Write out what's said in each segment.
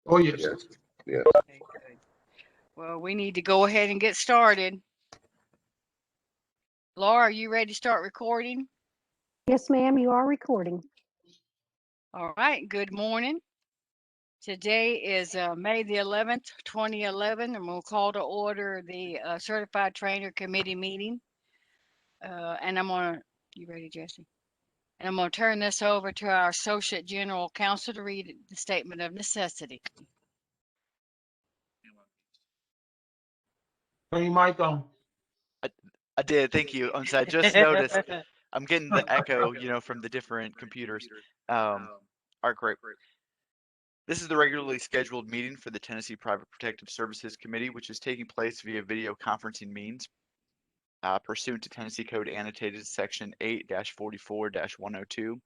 Oh, yes. Yes. Yes. Okay, good. Well, we need to go ahead and get started. Laura, are you ready to start recording? Yes, ma'am, you are recording. All right, good morning. Today is May the 11th, 2011, and we'll call to order the Certified Trainer Committee meeting. And you ready, Jesse? And I'm going to turn this over to our Associate General Counsel to read the statement of necessity. Turn your mic on. I did, thank you. So I just noticed I'm getting the echo, from the different computers. All right, great. This is the regularly scheduled meeting for the Tennessee Private Protective Services Committee, which is taking place via video conferencing means. Pursuant to Tennessee Code Annotated Section 8-44-102,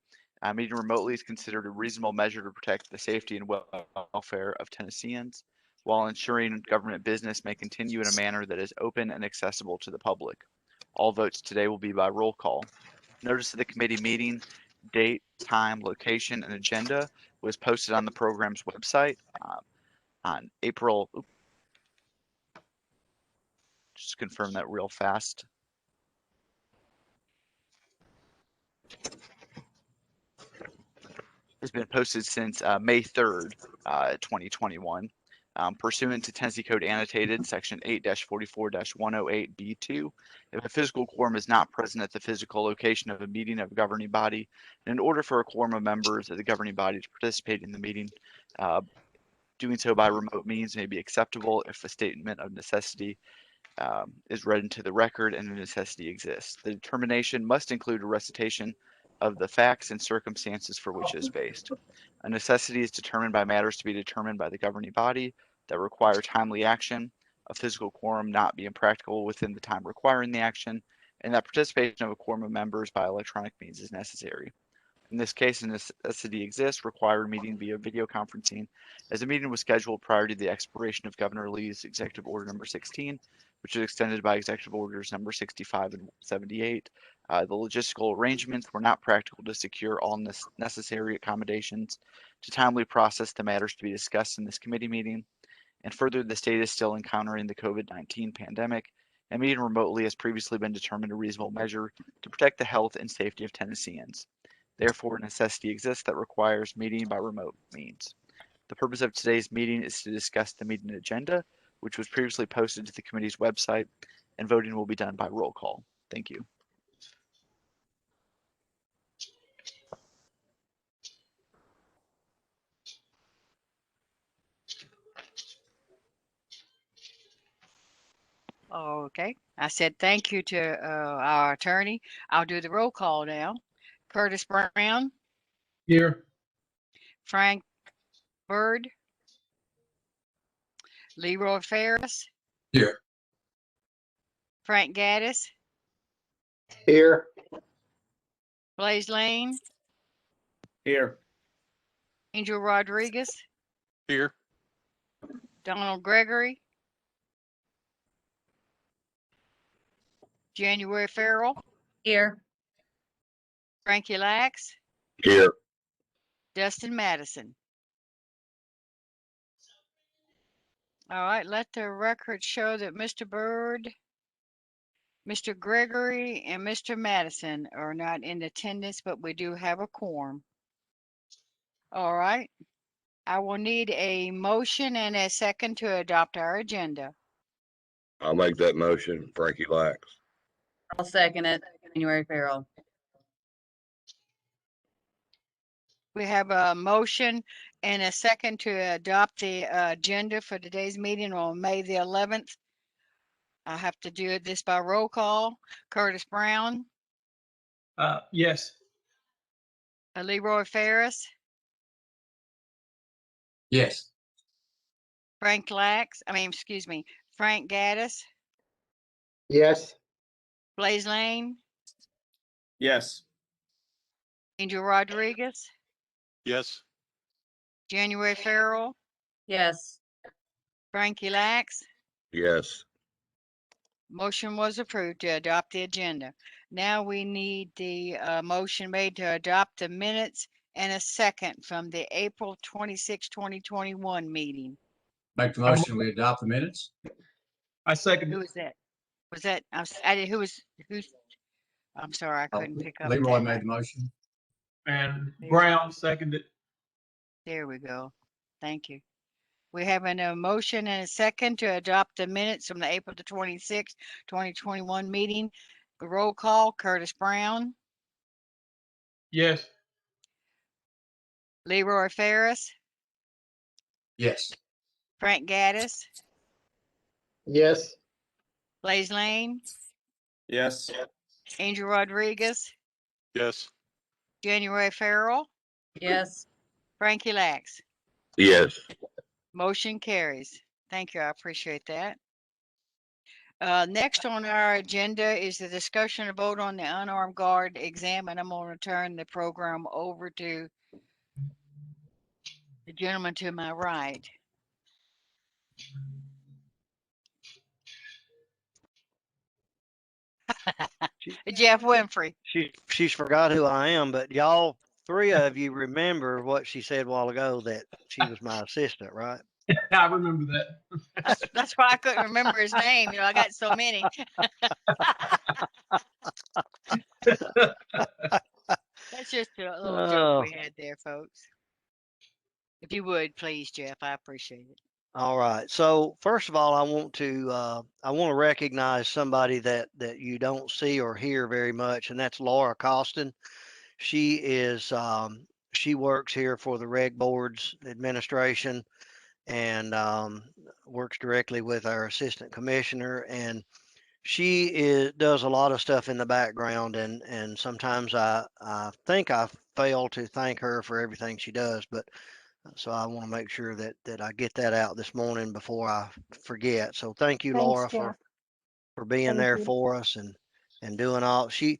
meeting remotely is considered a reasonable measure to protect the safety and welfare of Tennesseans, while ensuring government business may continue in a manner that is open and accessible to the public. All votes today will be by roll call. Notice of the committee meeting, date, time, location, and agenda was posted on the program's website on April. Just confirm that real fast. Has been posted since May 3rd, 2021. Pursuant to Tennessee Code Annotated Section 8-44-108B2, if a physical quorum is not present at the physical location of a meeting of a governing body, and in order for a quorum of members of the governing body to participate in the meeting, doing so by remote means may be acceptable if a statement of necessity is read into the record and a necessity exists. The determination must include a recitation of the facts and circumstances for which it is based. A necessity is determined by matters to be determined by the governing body that require timely action, a physical quorum not being practical within the time requiring the action, and that participation of a quorum of members by electronic means is necessary. In this case, a necessity exists, required meeting via video conferencing, as the meeting was scheduled prior to the expiration of Governor Lee's Executive Order number 16, which is extended by Executive Orders number 65 and 78. The logistical arrangements were not practical to secure all necessary accommodations to timely process the matters to be discussed in this committee meeting. And further, the state is still encountering the COVID-19 pandemic, and meeting remotely has previously been determined a reasonable measure to protect the health and safety of Tennesseans. Therefore, a necessity exists that requires meeting by remote means. The purpose of today's meeting is to discuss the meeting agenda, which was previously posted to the committee's website, and voting will be done by roll call. Thank you. Okay, I said thank you to our attorney. I'll do the roll call now. Curtis Brown. Here. Frank Bird. Leroy Ferris. Here. Frank Gaddis. Here. Blaze Lane. Here. Angel Rodriguez. Here. Donald Gregory. January Farrell. Here. Frankie Lax. Here. Dustin Madison. All right, let the record show that Mr. Bird, Mr. Gregory, and Mr. Madison are not in attendance, but we do have a quorum. All right. I will need a motion and a second to adopt our agenda. I'll make that motion, Frankie Lax. I'll second it. January Farrell. We have a motion and a second to adopt the agenda for today's meeting on May the 11th. I have to do this by roll call. Curtis Brown. Yes. Leroy Ferris. Yes. Frank Gaddis. Yes. Blaze Lane. Yes. Angel Rodriguez. Yes. January Farrell. Yes. Frankie Lax. Yes. Motion was approved to adopt the agenda. Now we need the motion made to adopt the minutes and a second from the April 26, 2021 meeting. Make the motion, we adopt the minutes? I second Who it. was that? Was that, I did, who's, I'm sorry, I Oh, couldn't pick up. Leroy that. made the motion. And Brown seconded. There we go. Thank you. We have a motion and a second to adopt the minutes from the April the 26th, 2021 meeting. Roll call, Curtis Brown, Yes. Leroy Ferris, Yes. Frank Gaddis, Yes. Blaze Lane, Yes. Angel Rodriguez, Yes. January Farrell, Yes. Frankie Lax. Yes. Motion carries. Thank you. I appreciate that. Next on our agenda is the discussion and vote on the unarmed guard exam, and I'm going to turn the program over to the gentleman to my right. Jeff Winfrey. She's forgot who I am, but y'all, three of you remember what she said a while ago, that she was my assistant, right? I remember that. That's why I couldn't remember his name. I got so many. That's just a little joke we had there, folks. If you would, please, Jeff, I appreciate it. All right. So first of all, I want to recognize somebody that you don't see or hear very much, and that's Laura Colston. She is she works here for the Reg Board's administration, and works directly with our assistant commissioner, and she does a lot of stuff in the background, and sometimes I think I fail to thank her for everything she does, but so I want to make sure that I get that out this morning before I forget. So thank you, Thanks, Laura, Jeff. for being Thank there you. for us and doing all. She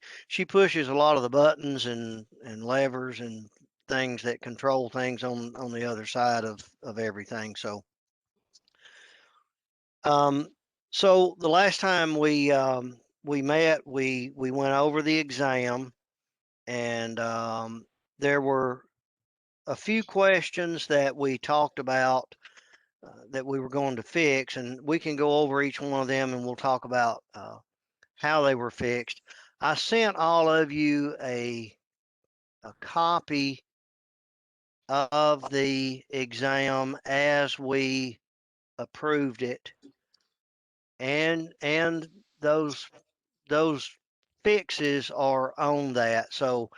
pushes a lot of the buttons and levers and things that control things on the other side of everything. So so the last time we met, we went over the exam, and there were a few questions that we talked about that we were going to fix, and we can go over each one of them, and we'll talk about how they were fixed. I sent all of you a copy of the exam as we approved it, and those fixes are on that. So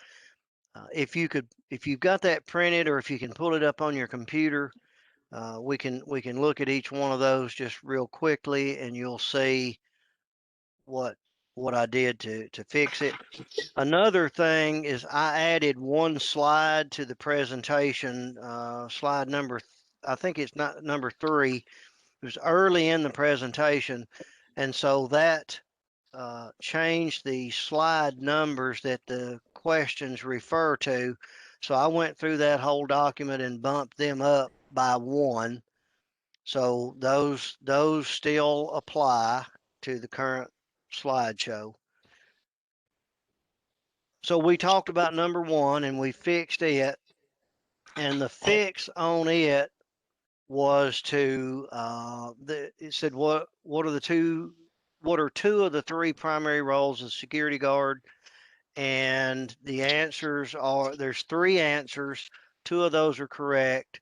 if you've got that printed, or if you can pull it up on your computer, we can look at each one of those just real quickly, and you'll see what I did to fix it. Another thing is I added one slide to the presentation, slide number, I think it's not number 3. It was early in the presentation, and so that changed the slide numbers that the questions refer to. So I went through that whole document and bumped them up by 1. So those still apply to the current slideshow. So we talked about number 1 and we fixed it, and the fix on it was to it said what are two of the 3 primary roles of security guard, and the answers are, there's 3 answers, 2 of those are correct,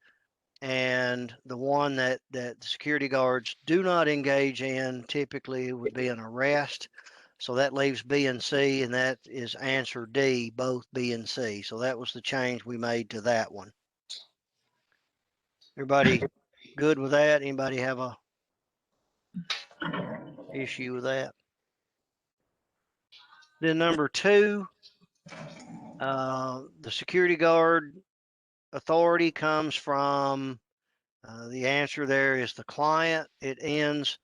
and the one that the security guards do not engage in typically would be an arrest. So that leaves B and C, and that is answer D, both B and C. So that was the change we made to that one. Everybody good with that? Anybody have a issue with that? Then number 2, the security guard authority comes from, the answer there is the client. It ends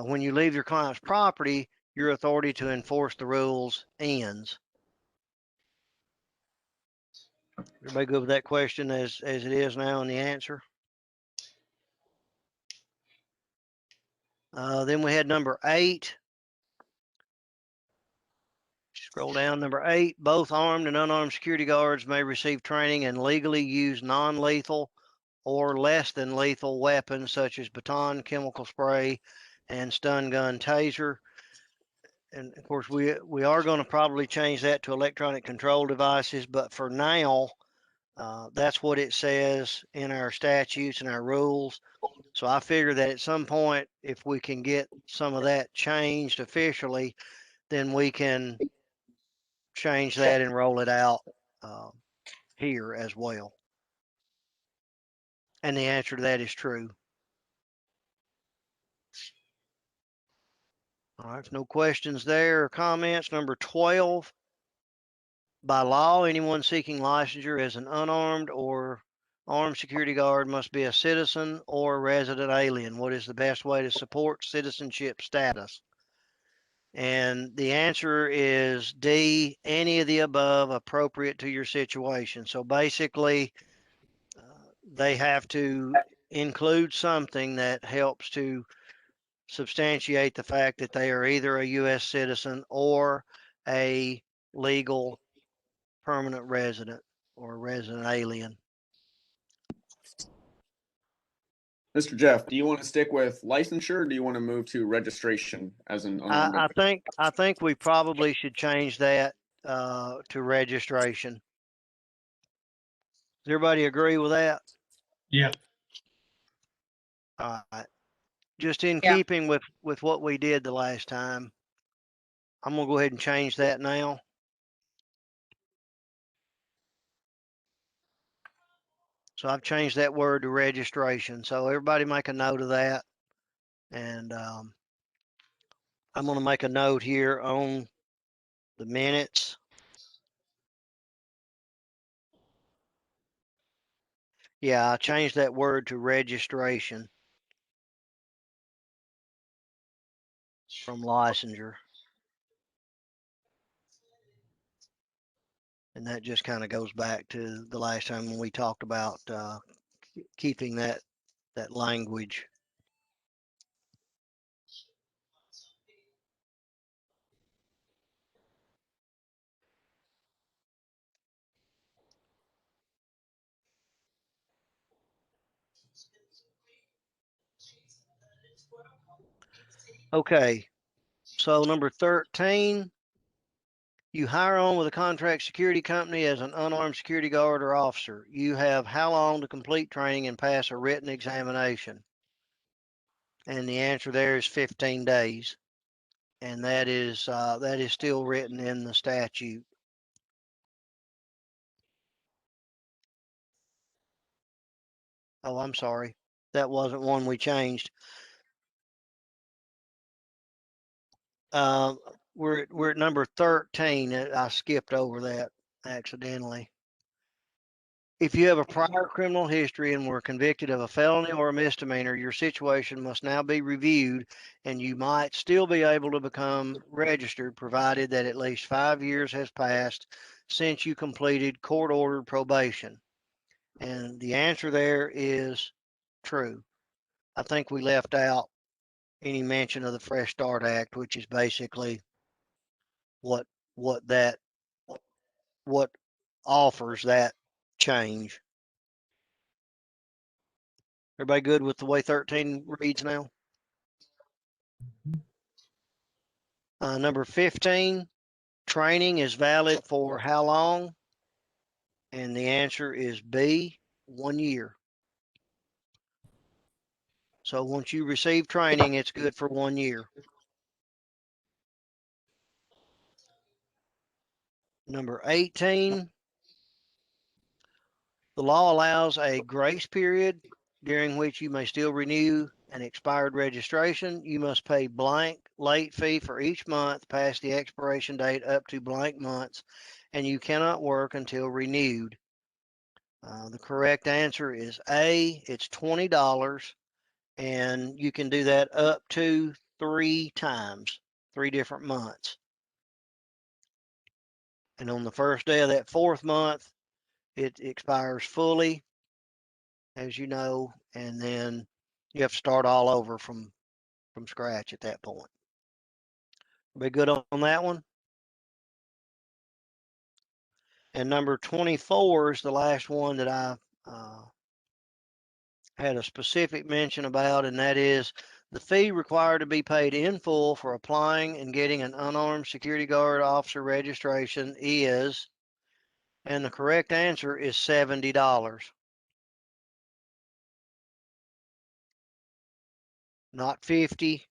when you leave your client's property, your authority to enforce the rules ends. Everybody good with that question as it is now in the answer? Then we had number 8. Scroll down, number 8, both armed and unarmed security guards may receive training and legally use non-lethal or less than lethal weapons such as baton, chemical spray, and stun gun taser. And of course, we are going to probably change that to electronic control devices, but for now, that's what it says in our statutes and our rules. So I figure that at some point, if we can get some of that changed officially, then we can change that and roll it out here as well. And the answer to that is true. All right, no questions there or comments. Number 12, by law, anyone seeking licensure as an unarmed or armed security guard must be a citizen or resident alien. What is the best way to support citizenship status? And the answer is D, any of the above appropriate to your situation. So basically, they have to include something that helps to substantiate the fact that they are either a U.S. citizen or a legal permanent resident or resident alien. Mr. Jeff, do you want to stick with licensure or do you want to move to registration as an unarmed? I think we probably should change that to registration. Does everybody agree with that? Yeah. All right. Just in Yeah. keeping with what we did the last time, I'm gonna go ahead and change that now. So I've changed that word to registration. So everybody make a note of that. And I'm going to make a note here on the minutes. Yeah, I changed that word to registration from licensure. And that just kind of goes back to the last time when we talked about keeping that language. Okay, so number 13, you hire on with a contract security company as an unarmed security guard or officer. You have how long to complete training and pass a written examination? And the answer there is 15 days. And that is still written in the statute. Oh, I'm sorry. That wasn't one we changed. We're at number 13. I skipped over that accidentally. If you have a prior criminal history and were convicted of a felony or a misdemeanor, your situation must now be reviewed and you might still be able to become registered provided that at least 5 years has passed since you completed court-ordered probation. And the answer there is true. I think we left out any mention of the Fresh Start Act, which is basically what offers that change. Everybody good with the way 13 reads now? Number 15, training is valid for how long? And the answer is B, 1 year. So once you receive training, it's good for 1 year. Number 18, the law allows a grace period during which you may still renew an expired registration. You must pay blank late fee for each month past the expiration date up to blank months, and you cannot work until renewed. The correct answer is A, it's $20, and you can do that up to 3 times, 3 different months. And on the first day of that 4th month, it expires fully, as you know, and then you have to start all over from scratch at that point. Be good on that one? And number 24 is the last one that I had a specific mention about, and that is the fee required to be paid in full for applying and getting an unarmed security guard officer registration is, and the correct answer is $70. Not 50.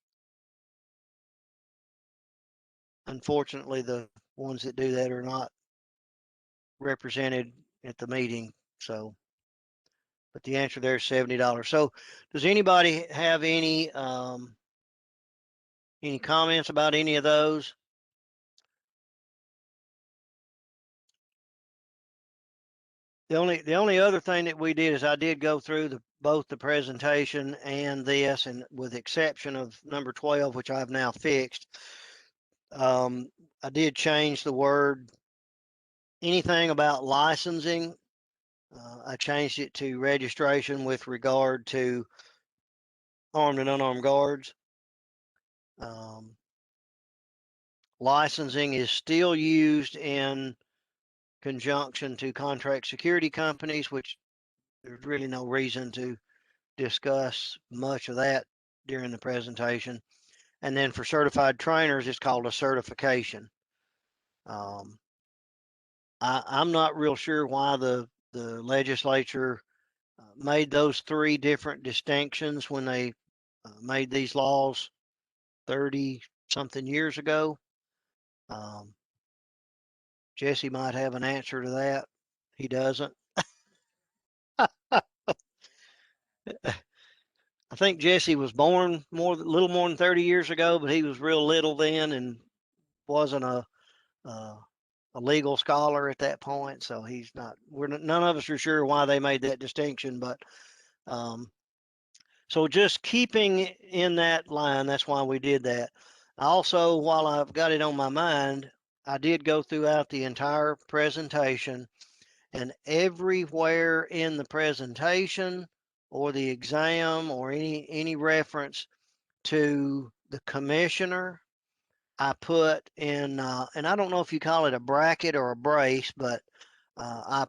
Unfortunately, the ones that do that are not represented at the meeting. So, but the answer there is $70. So does anybody have any comments about any of those? The only other thing that we did is I did go through both the presentation and this, and with exception of number 12, which I've now fixed, I did change the word anything about licensing. I changed it to registration with regard to armed and unarmed guards. Licensing is still used in conjunction to contract security companies, which there's really no reason to discuss much of that during the presentation. And then for certified trainers, it's called a certification. I'm not real sure why the legislature made those three different distinctions when they made these laws 30 something years ago. Jesse might have an answer to that. He doesn't. I think Jesse was born a little more than 30 years ago, but he was real little then and wasn't a legal scholar at that point. So he's not. None of us are sure why they made that distinction, but so just keeping in that line, that's why we did that. Also, while I've got it on my mind, I did go throughout the entire presentation, and everywhere in the presentation or the exam or any reference to the commissioner, I put in, and I don't know if you call it a bracket or a brace, but I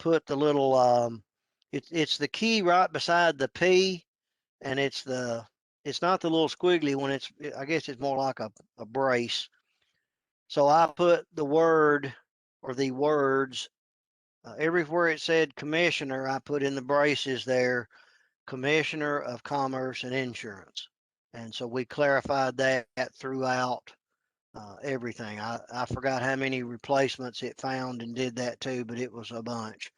put the little, it's the key right beside the P, and it's not the little squiggly one. I guess it's more like a brace. So I put the word or the words everywhere it said commissioner, I put in the braces there, Commissioner of Commerce and Insurance. And so we clarified that throughout everything. I forgot how many replacements it found and did that too, but it was a bunch.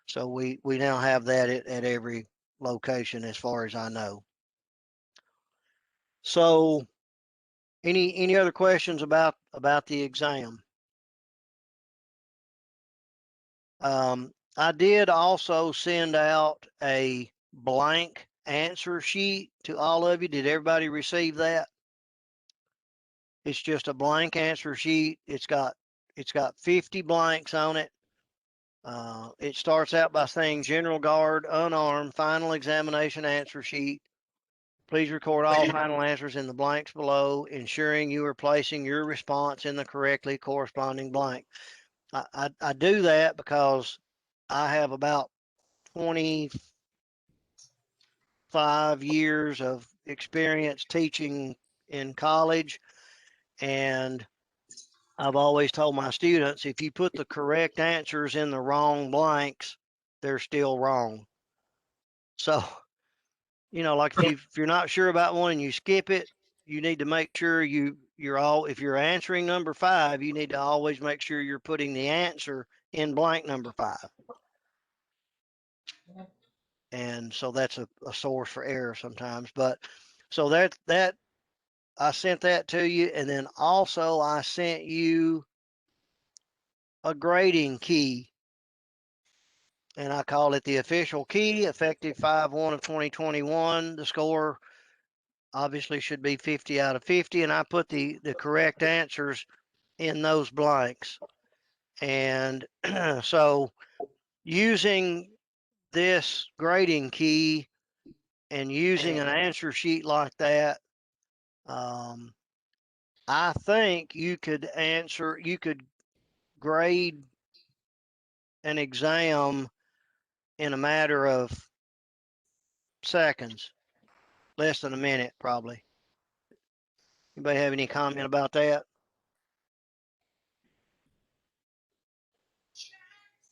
So we now have that at every location as far as I know. So any other questions about the exam? I did also send out a blank answer sheet to all of you. Did everybody receive that? It's just a blank answer sheet. It's got 50 blanks on it. It starts out by saying General Guard, unarmed, final examination answer sheet. Please record all final answers in the blanks below, ensuring you are placing your response in the correctly corresponding blank. I do that because I have about 25 years of experience teaching in college, and I've always told my students, if you put the correct answers in the wrong blanks, they're still wrong. So, like if you're not sure about one and you skip it, you need to make sure if you're answering number 5, you need to always make sure you're putting the answer in blank number 5. And so that's a source for error sometimes. But so that I sent that to you, and then also I sent you a grading key, and I call it the official key, effective 5/1 of 2021. The score obviously should be 50 out of 50, and I put the correct answers in those blanks. And so using this grading key and using an answer sheet like that, I think you could grade an exam in a matter of seconds, less than a minute, probably. Anybody have any comment about that?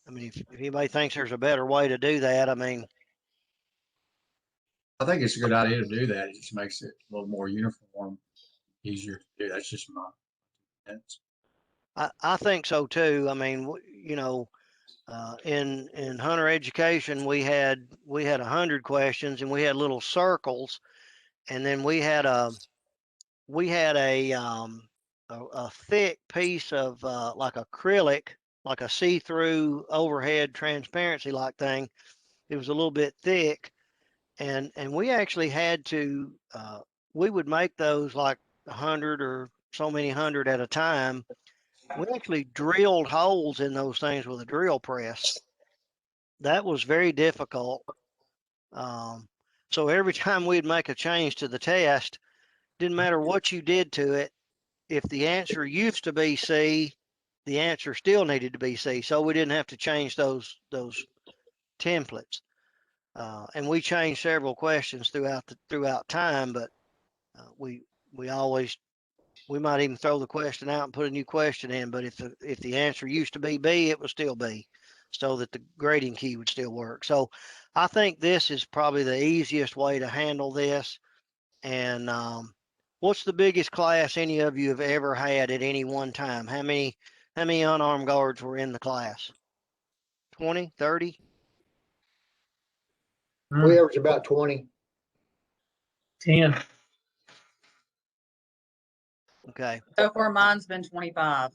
I mean, if anybody thinks there's a better way to do that, I mean, I think it's a good idea to do that. It just makes it a little more uniform, easier to do. That's just my sense. I think so too. I mean, you know, in hunter education, we had 100 questions, and we had little circles, and then we had a thick piece of like acrylic, like a see-through overhead transparency like thing. It was a little bit thick, and we actually had to we would make those like 100 or so many hundred at a time. We actually drilled holes in those things with a drill press. That was very difficult. So every time we'd make a change to the test, didn't matter what you did to it, if the answer used to be C, the answer still needed to be C. So we didn't have to change those templates. And we changed several questions throughout time, but we might even throw the question out and put a new question in. But if the answer used to be B, it was still B, so that the grading key would still work. So I think this is probably the easiest way to handle this. And what's the biggest class any of you have ever had at any one time? How many unarmed guards were in the class? 20, 30? We average about 20. 10. Okay. So far, mine's been 25.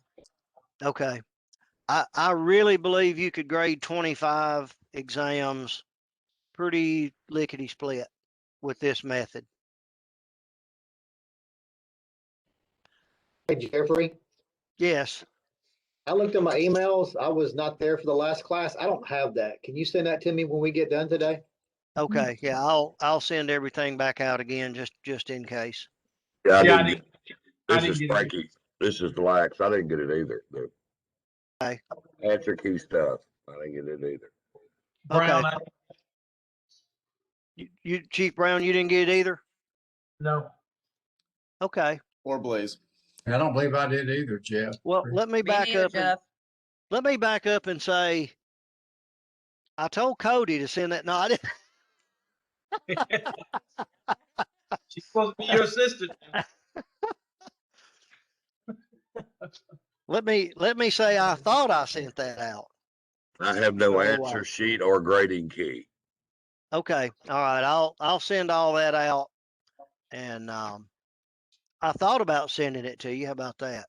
Okay. I really believe you could grade 25 exams pretty lickety split with this method. Hey, Jeffrey, Yes. I looked at my emails. I was not there for the last class. I don't have that. Can you send that to me when we get done today? Okay. Yeah, I'll send everything back out again just in case. Yeah, Yeah, I I this didn't is get it. Frankie. This is Lax. I didn't get it either. The Okay. answer key stuff. I didn't get it either. Brown, Okay. You Chief Brown, you didn't get it either? no. Okay. Or Blaze. I don't believe I did either, Jeff. Well, let me Me back neither, up and Jeff. let me back up and say I told Cody to send that. No, I didn't. She's supposed to be your assistant. Let me say I thought I sent that out. I have no Oh, answer wow. sheet or grading key. Okay. All right. I'll send all that out. And I thought about sending it to you. How about that?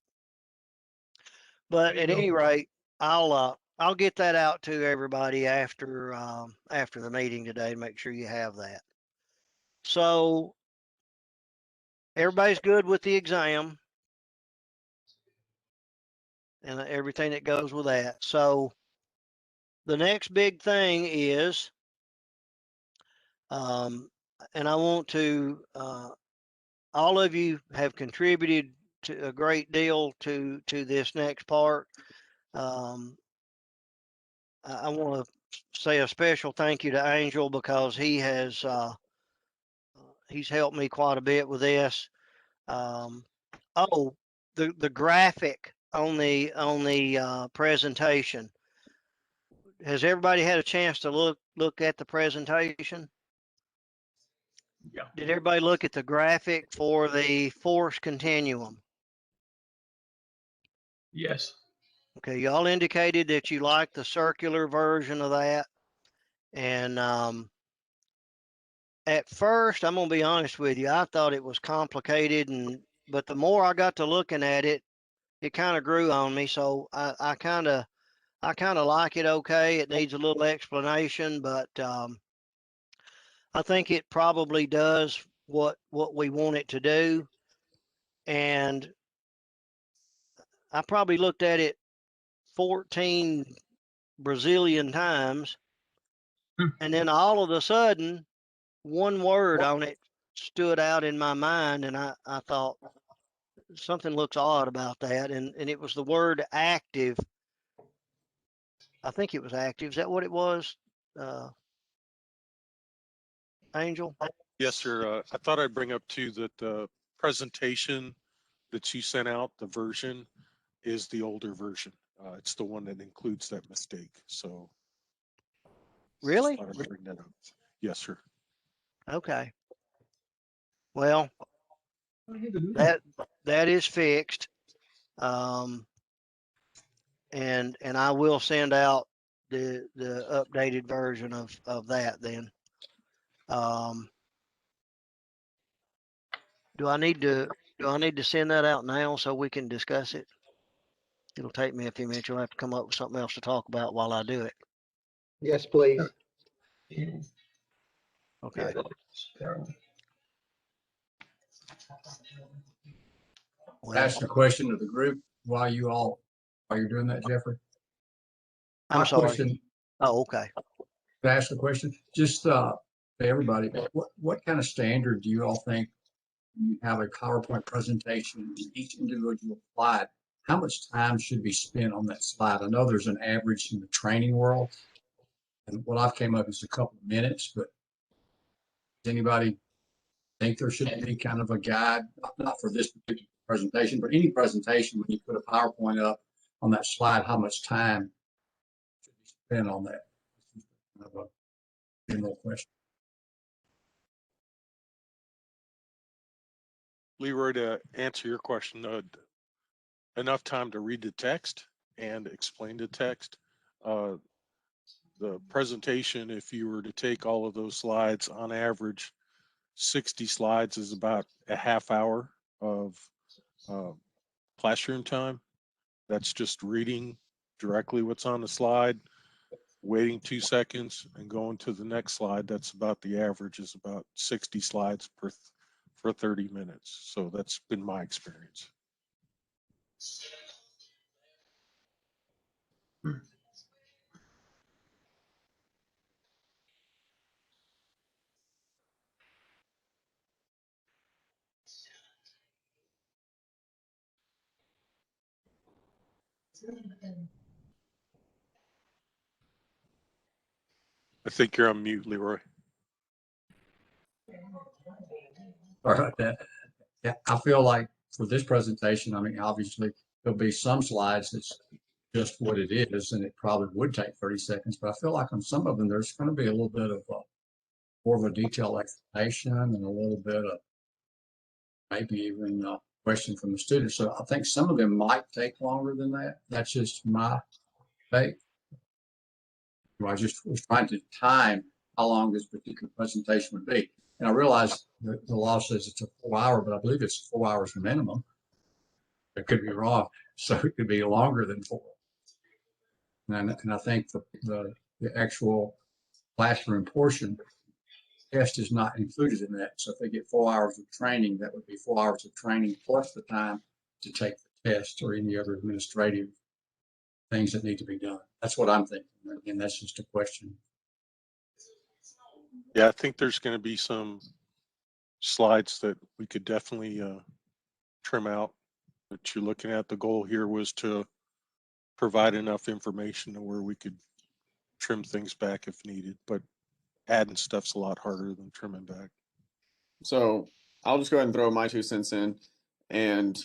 But There you at go. any rate, I'll get that out to everybody after the meeting today to make sure you have that. So everybody's good with the exam and everything that goes with that. So the next big thing is, and I want to, all of you have contributed to a great deal to this next part. I want to say a special thank you to Angel because he's helped me quite a bit with this. Oh, the graphic on the presentation. Has everybody had a chance to look at the presentation? Yeah. Did everybody look at the graphic for the force continuum? Yes. Okay, y'all indicated that you like the circular version of that. And at first, I'm gonna be honest with you, I thought it was complicated, but the more I got to looking at it, it kind of grew on me. So I kind of like it. Okay, it needs a little explanation, but I think it probably does what we want it to do. And I probably looked at it 14 Brazilian times, and then all of a sudden, one word on it stood out in my mind, and I thought something looks odd about that, and it was the word active. I think it was active. Is that what it was? Angel? Yes, sir. I thought I'd bring up too that the presentation that you sent out, the version, is the older version. It's the one that includes that mistake. So Really? thought I'd bring that up. Yes, sir. Okay. Well, that is fixed. And I will send out the updated version of that then. Do I need to send that out now so we can discuss it? It'll take me a few minutes. You'll have to come up with something else to talk about while I do it. Yes, please. Okay. Well, Ask a question to the group while you're doing that, Jeffrey. I'm My sorry. question, Oh, okay. to ask a question, just to everybody, what kind of standard do you all think you have a PowerPoint presentation in each individual slide? How much time should be spent on that slide? I know there's an average in the training world, and what I've came up is a couple of minutes, but does anybody think there should be kind of a guide, not for this particular presentation, but any presentation when you put a PowerPoint up on that slide, how much time should be spent on that? Kind of a general question. Leroy, to answer your question, enough time to read the text and explain the text. The presentation, if you were to take all of those slides, on average, 60 slides is about a half hour of classroom time. That's just reading directly what's on the slide, waiting 2 seconds, and going to the next slide. That's about the average, is about 60 slides for 30 minutes. So that's been my experience. I think you're on mute, Leroy. All right, yeah, I feel like for this presentation, I mean, obviously there'll be some slides that's just what it is, and it probably would take 30 seconds, but I feel like on some of them, there's going to be a little bit of more of a detailed explanation and a little bit of maybe even a question from the students. So I think some of them might take longer than that. That's just my take. I just was trying to time how long this particular presentation would be. And I realize the law says it's a 4 hour, but I believe it's 4 hours minimum. I could be wrong. So it could be longer than 4. And I think the actual classroom portion test is not included in that. So if they get 4 hours of training, that would be 4 hours of training plus the time to take the test or any other administrative things that need to be done. That's what I'm thinking. And that's just a question. Yeah, I think there's going to be some slides that we could definitely trim out. That you're looking at, the goal here was to provide enough information to where we could trim things back if needed, but adding stuff's a lot harder than trimming back. So I'll just go ahead and throw my 2 cents in. And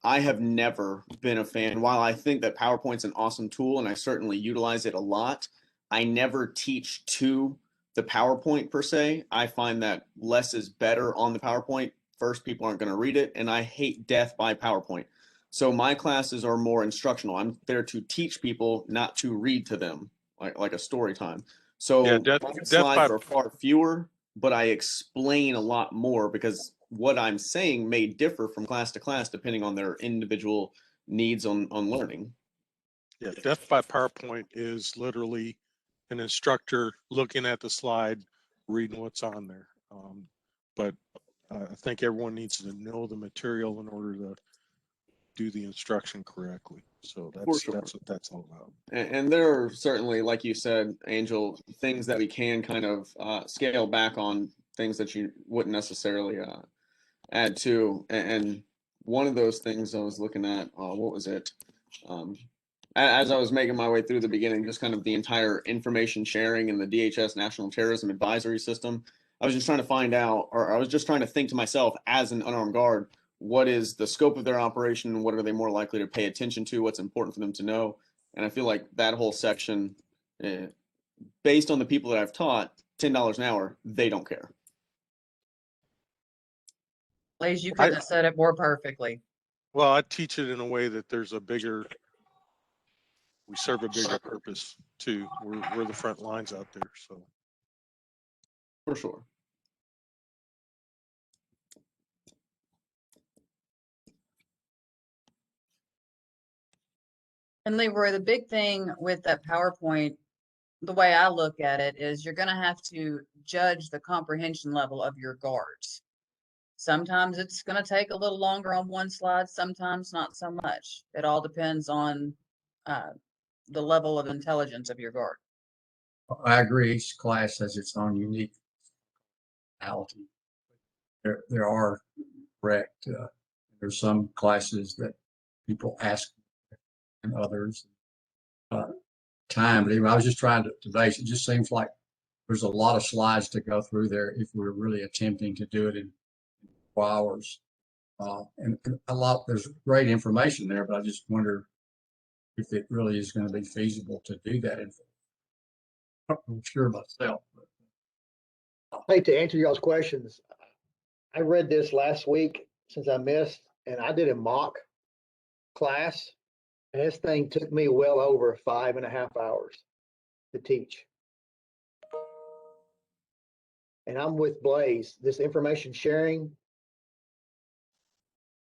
I have never been a fan. While I think that PowerPoint's an awesome tool and I certainly utilize it a lot, I never teach to the PowerPoint per se. I find that less is better on the PowerPoint. First, people aren't going to read it, and I hate death by PowerPoint. So my classes are more instructional. I'm there to teach people, not to read to them, like a story time. So Yeah, my death slides by are far fewer, but I explain a lot more because what I'm saying may differ from class to class depending on their individual needs on learning. Yeah, death by PowerPoint is literally an instructor looking at the slide, reading what's on there. But I think everyone needs to know the material in order to do the instruction correctly. So that's what that's all about. And there are certainly, like you said, Angel, things that we can kind of scale back on, things that you wouldn't necessarily add to. And one of those things I was looking at, what was it? as I was making my way through the beginning, just kind of the entire information sharing and the DHS National Terrorism Advisory System, I was just trying to find out, or I was just trying to think to myself as an unarmed guard, what is the scope of their operation? What are they more likely to pay attention to? What's important for them to know? And I feel like that whole section, based on the people that I've taught, $10 an hour, they don't care. Blaze, you couldn't have said it more perfectly. Well, I teach it in a way that there's a bigger, we serve a bigger purpose too. We're the front lines out there, so. For sure. And Leroy, the big thing with that PowerPoint, the way I look at it is you're going to have to judge the comprehension level of your guards. Sometimes it's going to take a little longer on one slide, sometimes not so much. It all depends on the level of intelligence of your guard. I agree. Each class has its own unique personality. There are correct. There's some classes that people ask and others time. But anyway, I was just trying to base. It just seems like there's a lot of slides to go through there if we're really attempting to do it in 4 hours. And there's great information there, but I just wonder if it really is going to be feasible to do that. I'm sure myself. Hey, to answer y'all's questions, I read this last week since I missed, and I did a mock class, and this thing took me well over 5.5 hours to teach. And I'm with Blaze. This information sharing,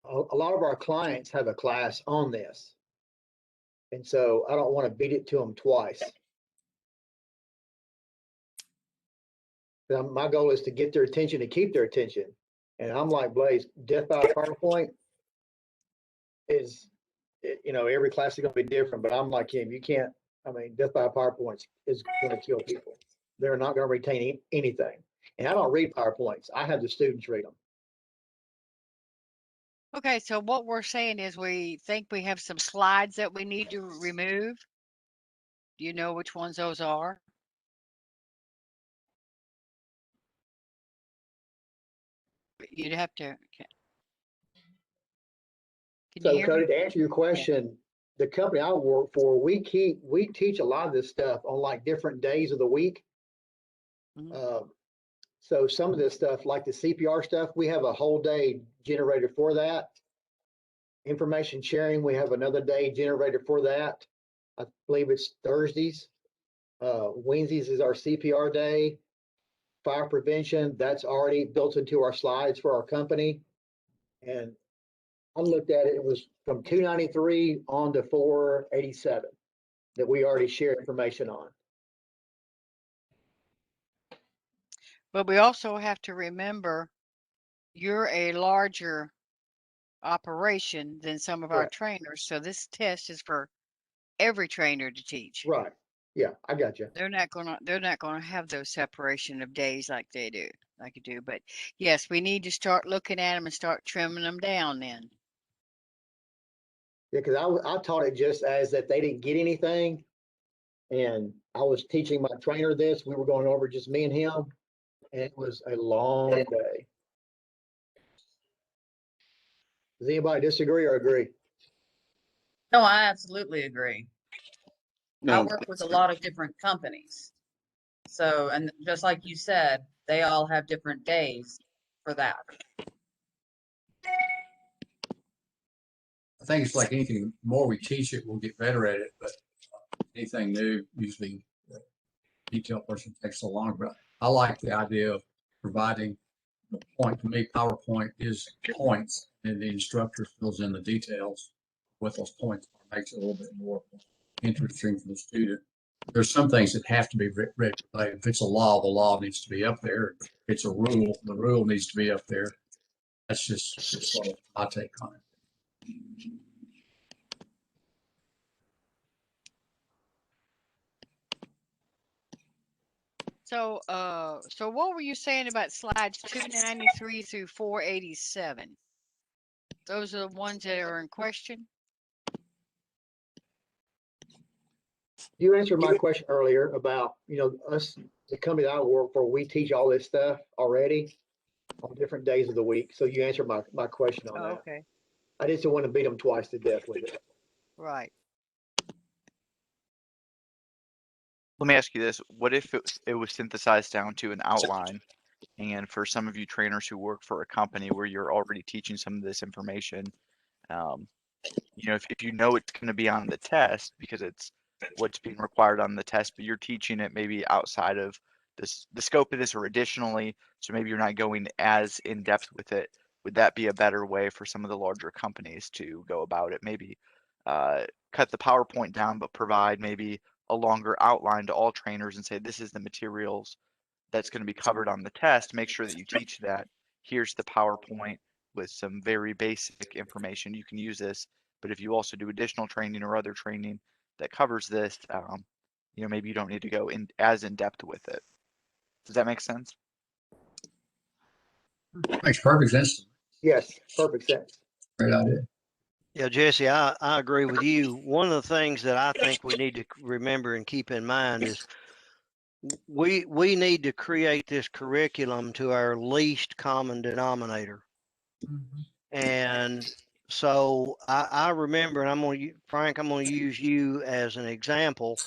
a lot of our clients have a class on this. And so I don't want to beat it to them twice. My goal is to get their attention and keep their attention. And I'm like Blaze, death by PowerPoint is, every class is going to be different, but I'm like him. You can't, death by PowerPoint is going to kill people. They're not going to retain anything. And I don't read PowerPoints. I have the students read them. Okay, so what we're saying is we think we have some slides that we need to remove. Do you know which ones those are? You'd have to. Can you So hear Cody, me? to answer your question, the company I work for, we teach a lot of this stuff on like different days of the week. Mhm. So some of this stuff, like the CPR stuff, we have a whole day generated for that. Information sharing, we have another day generated for that. I believe it's Thursdays. Wednesdays is our CPR day. Fire prevention, that's already built into our slides for our company. And I looked at it, it was from 293 on to 487 that we already shared information on. But we also have to remember you're a larger operation than some of our Right. trainers. So this test is for every trainer to teach. Right. Yeah, I got you. They're not gonna have those separation of days like they do, like you do. But yes, we need to start looking at them and start trimming them down then. Yeah, because I taught it just as that they didn't get anything. And I was teaching my trainer this. We were going over just me and him. And it was a long day. Does anybody disagree or agree? No, I absolutely agree. I No, work with a lot of different companies. So, and just like you said, they all have different days for that. I think it's like anything, the more we teach it, we'll get better at it, but anything new, usually the detail person takes so long. But I like the idea of providing the point. To me, PowerPoint is points, and the instructor fills in the details what those points are, makes it a little bit more interesting for the student. There's some things that have to be written. Like if it's a law, the law needs to be up there. If it's a rule, the rule needs to be up there. That's just sort of my take on it. So so what were you saying about slides 293 through 487? Those are the ones that are in question? You answered my question earlier about, us, the company that I work for, we teach all this stuff already on different days of the week. So you answered my question on Oh, that. okay, I just didn't want to beat them twice to death with it. right. Let me ask you this. What if it was synthesized down to an outline? And for some of you trainers who work for a company where you're already teaching some of this information, if you know it's going to be on the test because it's what's being required on the test, but you're teaching it maybe outside of the scope of this or additionally, so maybe you're not going as in depth with it. Would that be a better way for some of the larger companies to go about it? Maybe cut the PowerPoint down, but provide maybe a longer outline to all trainers and say, this is the materials that's going to be covered on the test. Make sure that you teach that. Here's the PowerPoint with some very basic information. You can use this, but if you also do additional training or other training that covers this, maybe you don't need to go as in depth with it. Does that make sense? Makes perfect sense. Yes, perfect sense. Great idea. Yeah, Jesse, I agree with you. One of the things that I think we need to remember and keep in mind is we need to create this curriculum to our least common denominator. And so I remember, and Frank, I'm going to use you as an example.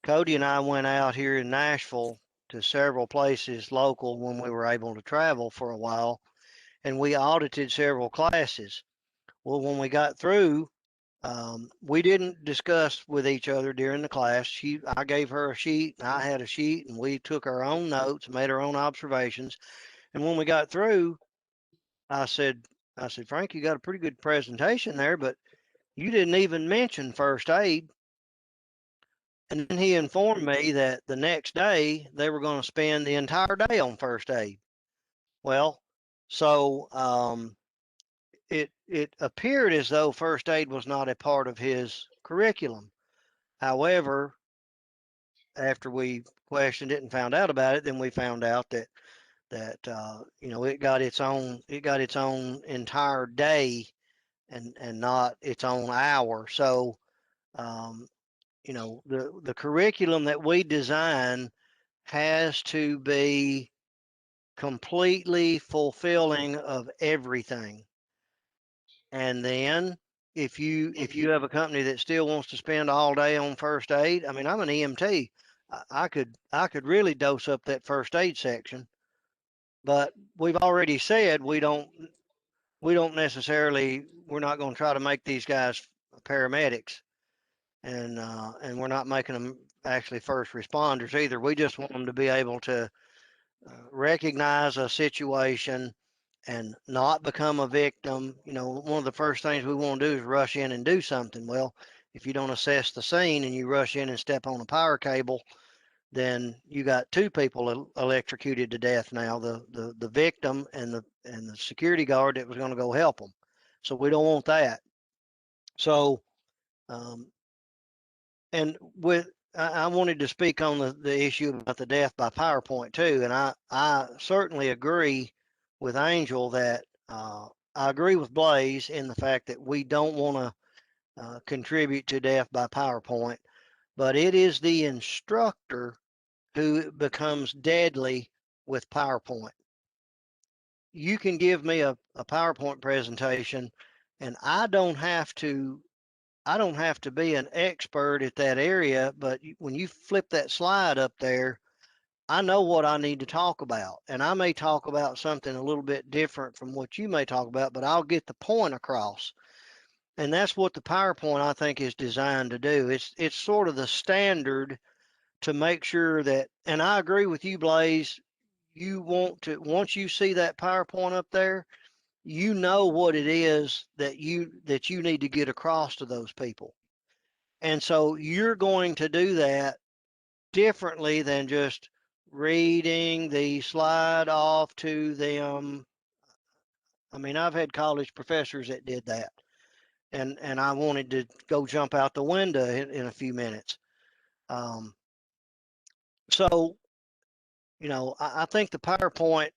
Cody and I went out here in Nashville to several places local when we were able to travel for a while, and we audited several classes. Well, when we got through, we didn't discuss with each other during the class. I gave her a sheet, and I had a sheet, and we took our own notes, made our own observations. And when we got through, I said, Frank, you got a pretty good presentation there, but you didn't even mention first aid. And then he informed me that the next day they were going to spend the entire day on first aid. Well, so it appeared as though first aid was not a part of his curriculum. However, after we questioned it and found out about it, then we found out that it got its own entire day and not its own hour. So the curriculum that we design has to be completely fulfilling of everything. And then if you have a company that still wants to spend all day on first aid, I mean, I'm an EMT. I could really dose up that first aid section, but we've already said we're not going to try to make these guys paramedics, and we're not making them actually first responders either. We just want them to be able to recognize a situation and not become a victim. One of the first things we want to do is rush in and do something. Well, if you don't assess the scene and you rush in and step on a power cable, then you got two people electrocuted to death now, the victim and the security guard that was going to go help them. So we don't want that. So and I wanted to speak on the issue about the death by PowerPoint too, and I certainly agree with Angel that I agree with Blaze in the fact that we don't want to contribute to death by PowerPoint, but it is the instructor who becomes deadly with PowerPoint. You can give me a PowerPoint presentation, and I don't have to be an expert at that area, but when you flip that slide up there, I know what I need to talk about. And I may talk about something a little bit different from what you may talk about, but I'll get the point across. And that's what the PowerPoint, I think, is designed to do. It's sort of the standard to make sure that, and I agree with you, Blaze, you want to, once you see that PowerPoint up there, you know what it is that you need to get across to those people. And so you're going to do that differently than just reading the slide off to them. I mean, I've had college professors that did that, and I wanted to go jump out the window in a few minutes. So, I think the PowerPoint,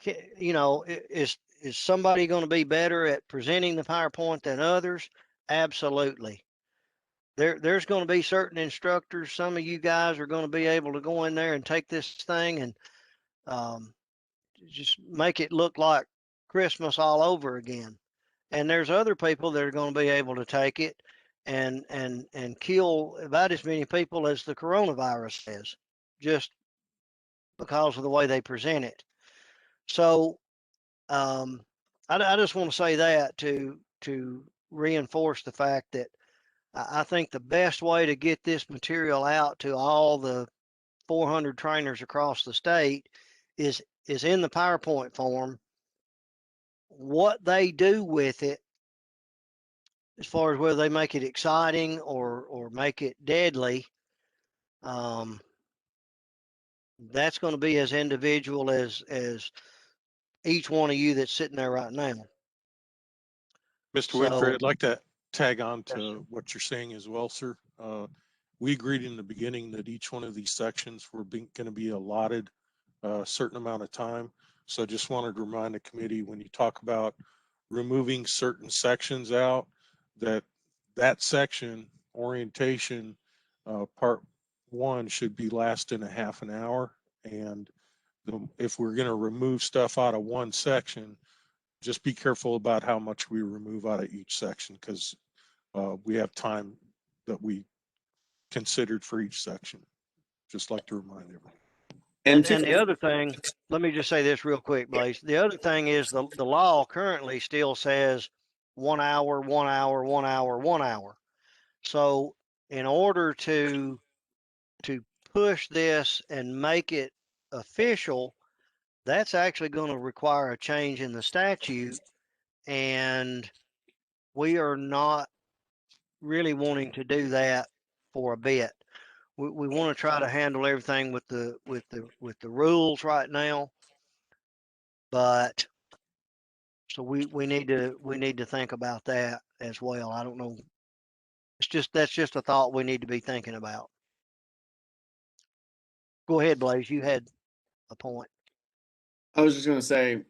is somebody going to be better at presenting the PowerPoint than others? Absolutely. there's going to be certain instructors. Some of you guys are going to be able to go in there and take this thing and just make it look like Christmas all over again. And there's other people that are going to be able to take it and kill about as many people as the coronavirus has, just because of the way they present it. So I just want to say that to reinforce the fact that I think the best way to get this material out to all the 400 trainers across the state is in the PowerPoint form. What they do with it, as far as whether they make it exciting or make it deadly, that's going to be as individual as each one of you that's sitting there right now. Mr. So- Winfrey, I'd like to tag on Yes, to what you're saying as well, sir. We agreed in the beginning that each one of these sections were going to be allotted a certain amount of time. So I just wanted to remind the committee, when you talk about removing certain sections out, that section, orientation, part 1 should be last in a half an hour. And if we're going to remove stuff out of one section, just be careful about how much we remove out of each section, because we have time that we considered for each section. Just like to remind everyone. And the other thing, let me just say this real quick, Blaze. The other thing is the law currently still says 1 hour, 1 hour, 1 hour, 1 hour. So in order to push this and make it official, that's actually going to require a change in the statute. And we are not really wanting to do that for a bit. We want to try to handle everything with the rules right now, but so we need to think about that as well. I don't know. That's just a thought we need to be thinking about. Go ahead, Blaze. You had a point. I was just going to say,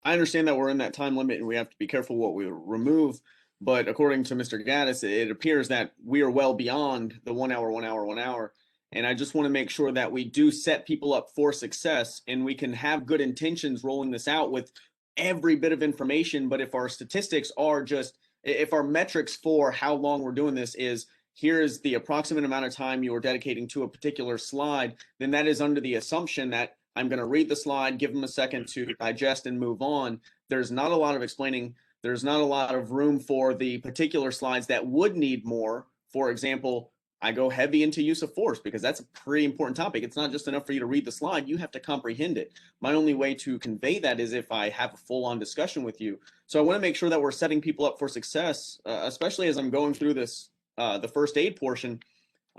I understand that we're in that time limit and we have to be careful what we remove. But according to Mr. Gaddis, it appears that we are well beyond the 1 hour, 1 hour, 1 hour. And I just want to make sure that we do set people up for success, and we can have good intentions rolling this out with every bit of information. But if our statistics are just, if our metrics for how long we're doing this is, here's the approximate amount of time you are dedicating to a particular slide, then that is under the assumption that I'm going to read the slide, give them a second to digest and move on. There's not a lot of explaining. There's not a lot of room for the particular slides that would need more. For example, I go heavy into use of force because that's a pretty important topic. It's not just enough for you to read the slide. You have to comprehend it. My only way to convey that is if I have a full-on discussion with you. So I want to make sure that we're setting people up for success, especially as I'm going through this, the first aid portion.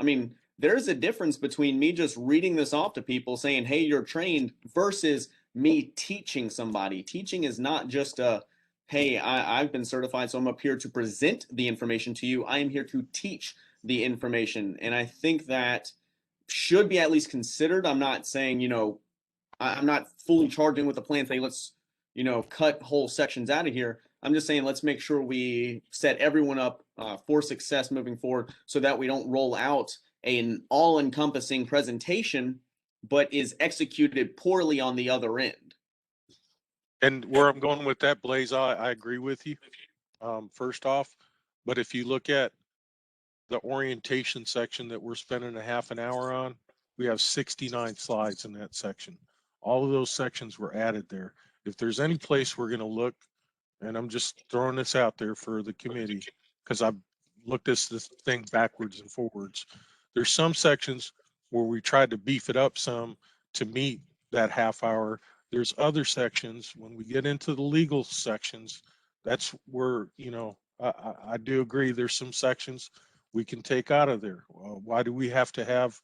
I mean, there's a difference between me just reading this off to people saying, hey, you're trained, versus me teaching somebody. Teaching is not just a, hey, I've been certified, so I'm up here to present the information to you. I am here to teach the information. And I think that should be at least considered. I'm not saying, you know, I'm not fully charging with the plan saying, let's, you know, cut whole sections out of here. I'm just saying, let's make sure we set everyone up for success moving forward so that we don't roll out an all-encompassing presentation, but is executed poorly on the other end. And where I'm going with that, Blaze, I agree with you, first off. But if you look at the orientation section that we're spending a half an hour on, we have 69 slides in that section. All of those sections were added there. If there's any place we're going to look, and I'm just throwing this out there for the committee, because I've looked at this thing backwards and forwards. There's some sections where we tried to beef it up some to meet that half hour. There's other sections, when we get into the legal sections, that's where, you know, I do agree there's some sections we can take out of there. Why do we have to have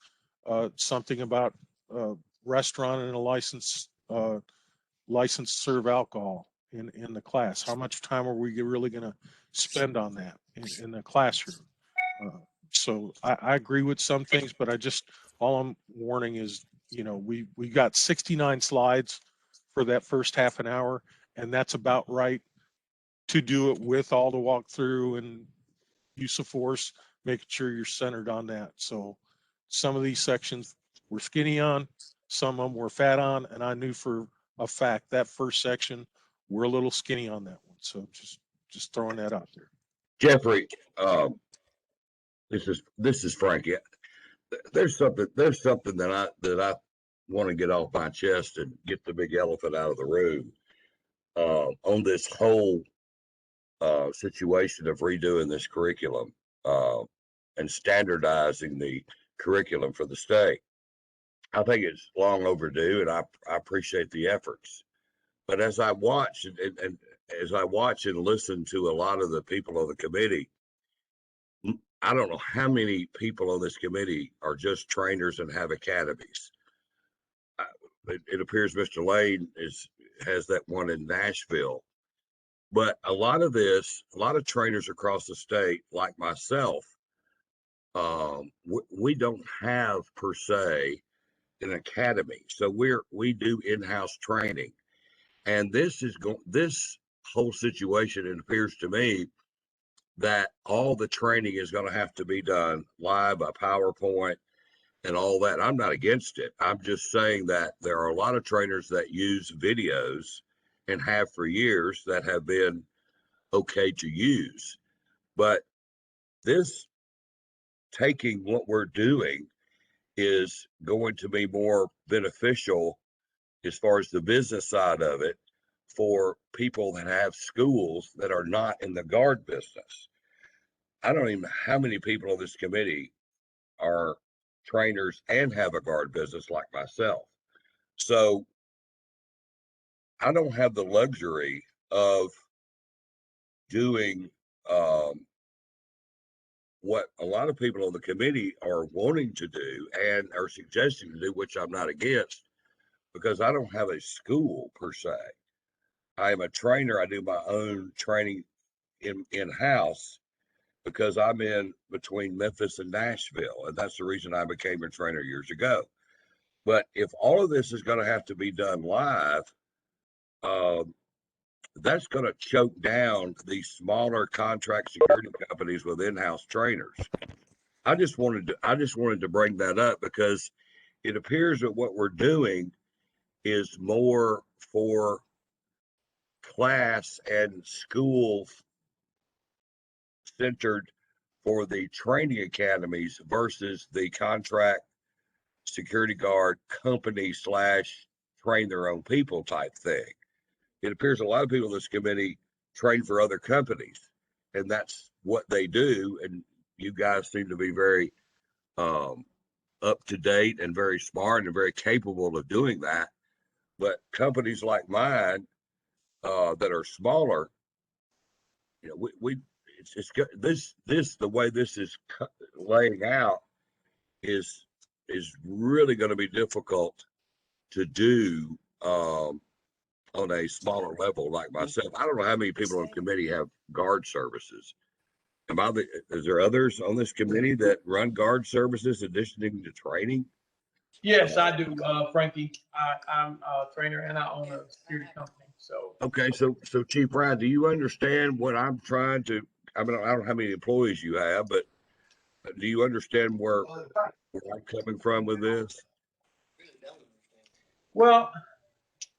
something about restaurant and a license to serve alcohol in the class? How much time are we really going to spend on that in the classroom? So I agree with some things, but all I'm warning is, you know, we got 69 slides for that first half an hour, and that's about right to do it with all the walkthrough and use of force. making sure you're centered on that. So some of these sections we're skinny on, some of them we're fat on, and I knew for a fact that first section we're a little skinny on that one. So just throwing that out there. Jeffrey, this is Frankie. There's something that I want to get off my chest and get the big elephant out of the room on this whole situation of redoing this curriculum and standardizing the curriculum for the state. I think it's long overdue, and I appreciate the efforts. But as I watch and as I watch and listen to a lot of the people on the committee, I don't know how many people on this committee are just trainers and have academies. It appears Mr. Lane has that one in Nashville, but a lot of trainers across the state, like myself, we don't have per se an academy, so we do in-house training, and this whole situation, it appears to me that all the training is going to have to be done live by PowerPoint and all that. I'm not against it. I'm just saying that there are a lot of trainers that use videos and have for years that have been okay to use. But this taking what we're doing is going to be more beneficial as far as the business side of it for people that have schools that are not in the guard business. I don't even know how many people on this committee are trainers and have a guard business like myself. So I don't have the luxury of doing what a lot of people on the committee are wanting to do and are suggesting to do, which I'm not against, because I don't have a school per se. I am a trainer. I do my own training in-house because I'm in between Memphis and Nashville, and that's the reason I became a trainer years ago. But if all of this is going to have to be done live, that's going to choke down the smaller contract security companies with in-house trainers. I just wanted to bring that up because it appears that what we're doing is more for class and school centered for the training academies versus the contract security guard company / train their own people type thing. It appears a lot of people in this committee train for other companies, and that's what they do. And you guys seem to be very up to date and very smart and very capable of doing that. But companies like mine that are smaller, the way this is laying out is really going to be difficult to do on a smaller level like myself. I don't know how many people on the committee have guard services. Is there others on this committee that run guard services in addition to training? Yes, I do, Frankie. I'm a trainer and I own a security company. So Okay, so Chief Ryan, do you understand what I'm trying to? I mean, I don't know how many employees you have, but do you understand where I'm coming from with this? well,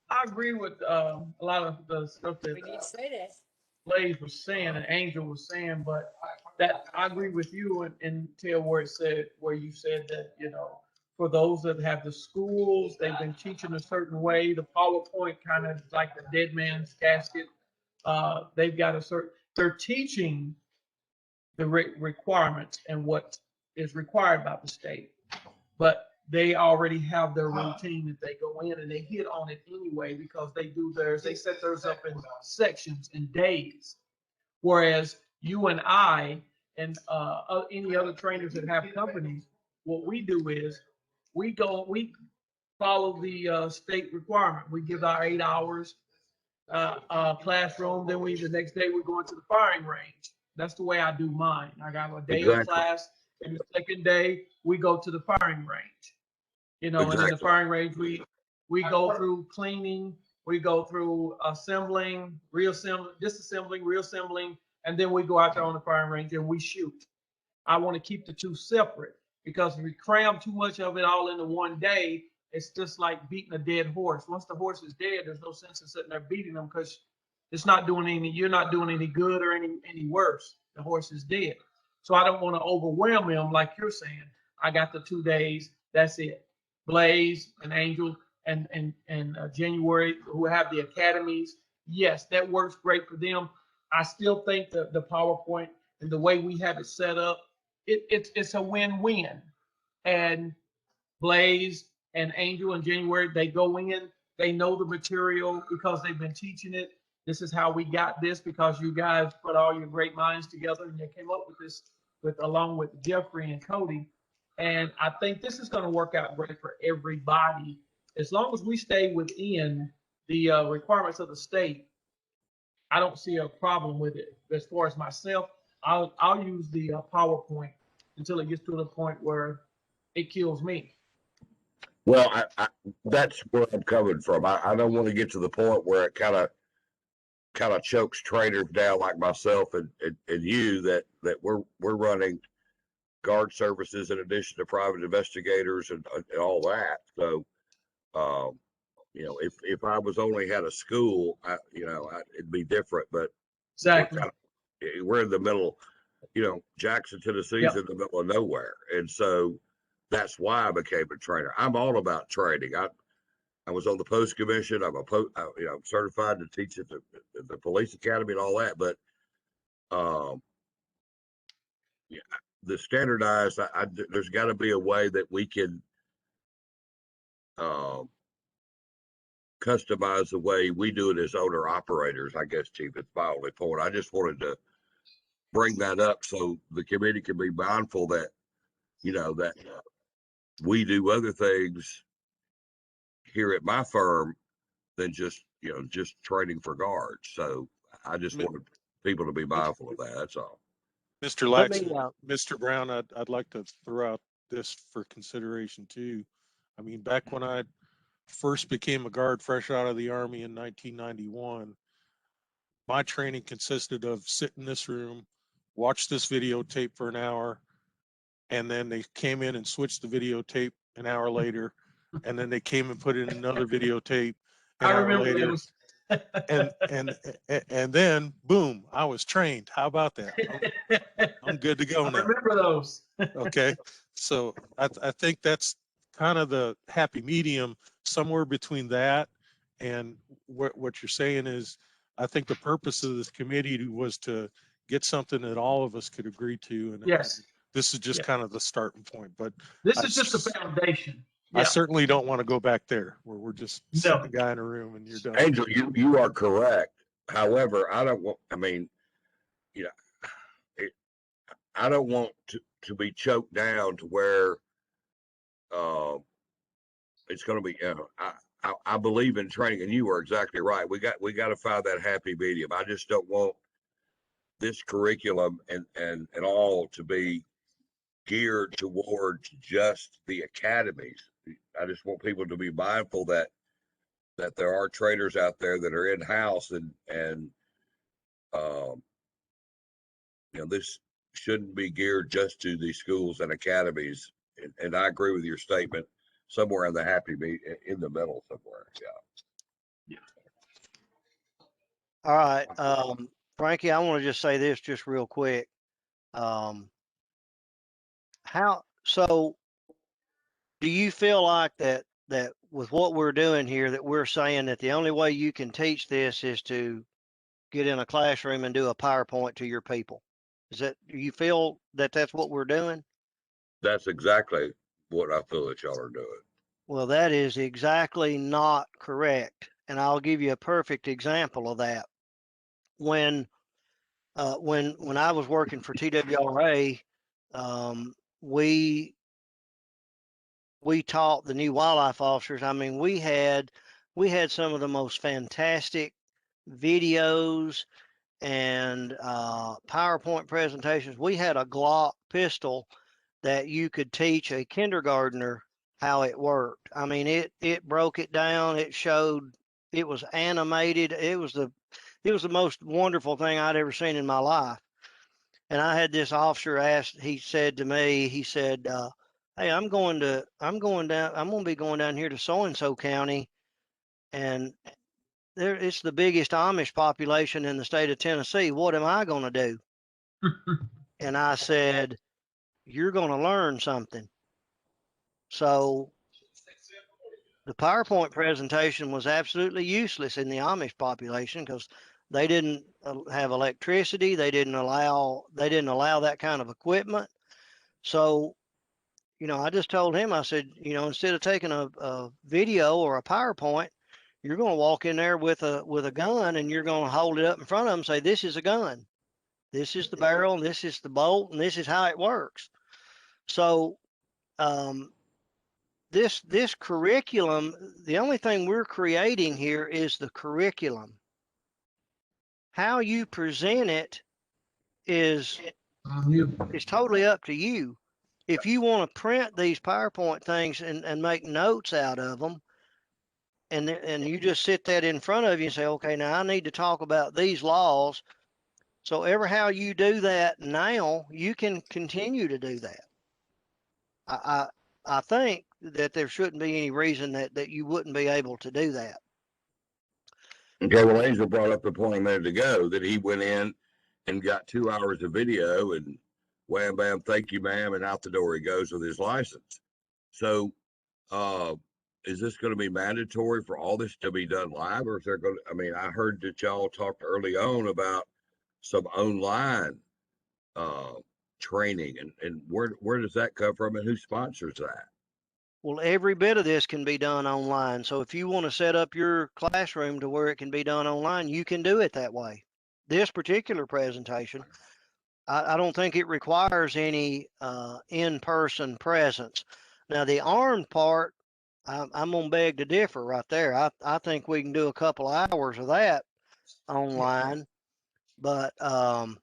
I agree with a lot of the stuff that Blaze was saying and Angel was saying, but that I agree with you until where you said that, for those that have the schools, they've been teaching a certain way. The PowerPoint kind of like the dead man's casket. They've got they're teaching the requirements and what is required by the state, but they already have their routine that they go in and they hit on it anyway because they set theirs up in sections and days. Whereas you and I and any other trainers that have companies, what we do is we follow the state requirement. We give our 8 hours classroom. Then the next day we're going to the firing range. That's the way I do mine. I got a day of class, and the second day we go to the firing range. And in the firing range we go through cleaning, we go through assembling, disassembling, reassembling, and then we go out there on the firing range and we shoot. I want to keep the two separate, because if we cram too much of it all into one day, it's just like beating a dead horse. Once the horse is dead, there's no sense in sitting there beating them, because it's not doing you're not doing any good or any worse. The horse is dead. So I don't want to overwhelm him like you're saying. I got the 2 days. That's it. Blaze and Angel and January, who have the academies. Yes, that works great for them. I still think the PowerPoint and the way we have it set up, it's a win-win. And Blaze and Angel in January, they go in, they know the material because they've been teaching it. This is how we got this, because you guys put all your great minds together and they came up with this along with Jeffrey and Cody. And I think this is going to work out great for everybody. As long as we stay within the requirements of the state, I don't see a problem with it. As far as myself, I'll use the PowerPoint until it gets to the point where it kills me. Well, that's where I'm coming from. I don't want to get to the point where it kind of chokes trainers down like myself and you that we're running guard services in addition to private investigators and all that. So, if I was only had a school, it'd be different. But Exactly. we're in the middle. Jackson, Tennessee is in the middle of nowhere, and so that's why I became a trainer. I'm all about training. I was on the post commission. I'm I'm certified to teach at the police academy and all that. But the standardized, there's got to be a way that we can customize the way we do it as owner operators. I guess, Chief, it's my only point. I just wanted to bring that up so the committee can be mindful that that we do other things here at my firm than just training for guards. So I just wanted people to be mindful of that. That's all. Mr. Lax, Mr. Brown, I'd like to throw out this for consideration too. I mean, back when I first became a guard fresh out of the Army in 1991, my training consisted of sit in this room, watch this videotape for an hour, and then they came in and switched the videotape an hour later, and then they came and put in another videotape an hour later. Those. and then boom, I was trained. How about that? I'm good to go now. I remember those. Okay, so I think that's kind of the happy medium, somewhere between that and what you're saying is, I think the purpose of this committee was to get something that all of us could agree to, and yes, this is just kind of the starting point. But this is just the foundation. I certainly don't want to go back there where we're just sitting a guy in a room and you're done. Angel, you are correct. However, I don't want. I mean, I don't want to be choked down to where it's going to be. I believe in training, and you are exactly right. We got to find that happy medium. I just don't want this curriculum and all to be geared towards just the academies. I just want people to be mindful that there are trainers out there that are in house and this shouldn't be geared just to the schools and academies. And I agree with your statement. Somewhere in the in the middle somewhere. Yeah. All right. Frankie, I want to just say this just real quick. So do you feel like that with what we're doing here, that we're saying that the only way you can teach this is to get in a classroom and do a PowerPoint to your people? Do you feel that that's what we're doing? That's exactly what I feel that y'all are doing. Well, that is exactly not correct. And I'll give you a perfect example of that. When I was working for TWRA, we taught the new wildlife officers. I mean, we had some of the most fantastic videos and PowerPoint presentations. We had a Glock pistol that you could teach a kindergartner how it worked. I mean, it broke it down. It showed, it was animated. It was the most wonderful thing I'd ever seen in my life. And I had this officer ask, he said to me, he said, hey, I'm going to be going down here to so-and-so county, and it's the biggest Amish population in the state of Tennessee. What am I going to do? And I said, you're going to learn something. So the PowerPoint presentation was absolutely useless in the Amish population because they didn't have electricity. They didn't allow that kind of equipment. So, I just told him, I said, instead of taking a video or a PowerPoint, you're going to walk in there with a gun and you're going to hold it up in front of them and say, this is a gun. This is the barrel, and this is the bolt, and this is how it works. So, this curriculum, the only thing we're creating here is the curriculum. How you present it is totally up to you. If you want to print these PowerPoint things and make notes out of them, and you just sit that in front of you and say, okay, now I need to talk about these laws. So how you do that now, you can continue to do that. I think that there shouldn't be any reason that you wouldn't be able to do that. Okay, well, Angel brought up the point a minute ago that he went in and got 2 hours of video and wham, bam, thank you, ma'am, and out the door he goes with his license. So, is this going to be mandatory for all this to be done live, or is there going to, I mean, I heard that y'all talked early on about some online training, and where does that come from, and who sponsors that? Well, every bit of this can be done online. So if you want to set up your classroom to where it can be done online, you can do it that way. This particular presentation, I don't think it requires any in-person presence. Now, the armed part, I'm going to beg to differ right there. I think we can do a couple hours of that online, but I'm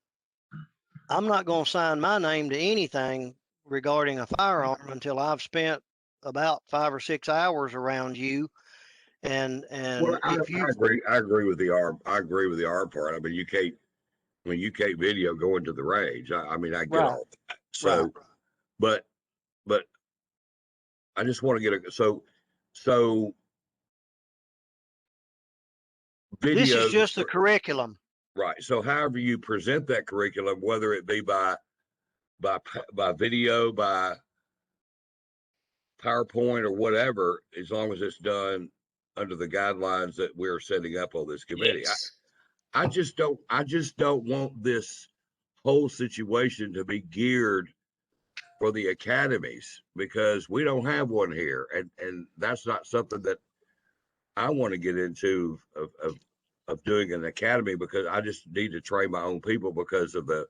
not going to sign my name to anything regarding a firearm until I've spent about 5 or 6 hours around you. And Well, I agree with the arm. I agree with the arm part. I mean, you can't video going to the range. I mean, I get all that. So, but I just want to get so video. This is just the curriculum. Right. So however you present that curriculum, whether it be by video, by PowerPoint or whatever, as long as it's done under the guidelines that we're setting up on this committee. Yes. I just don't want this whole situation to be geared for the academies, because we don't have one here, and that's not something that I want to get into of doing an academy, because I just need to train my own people because of the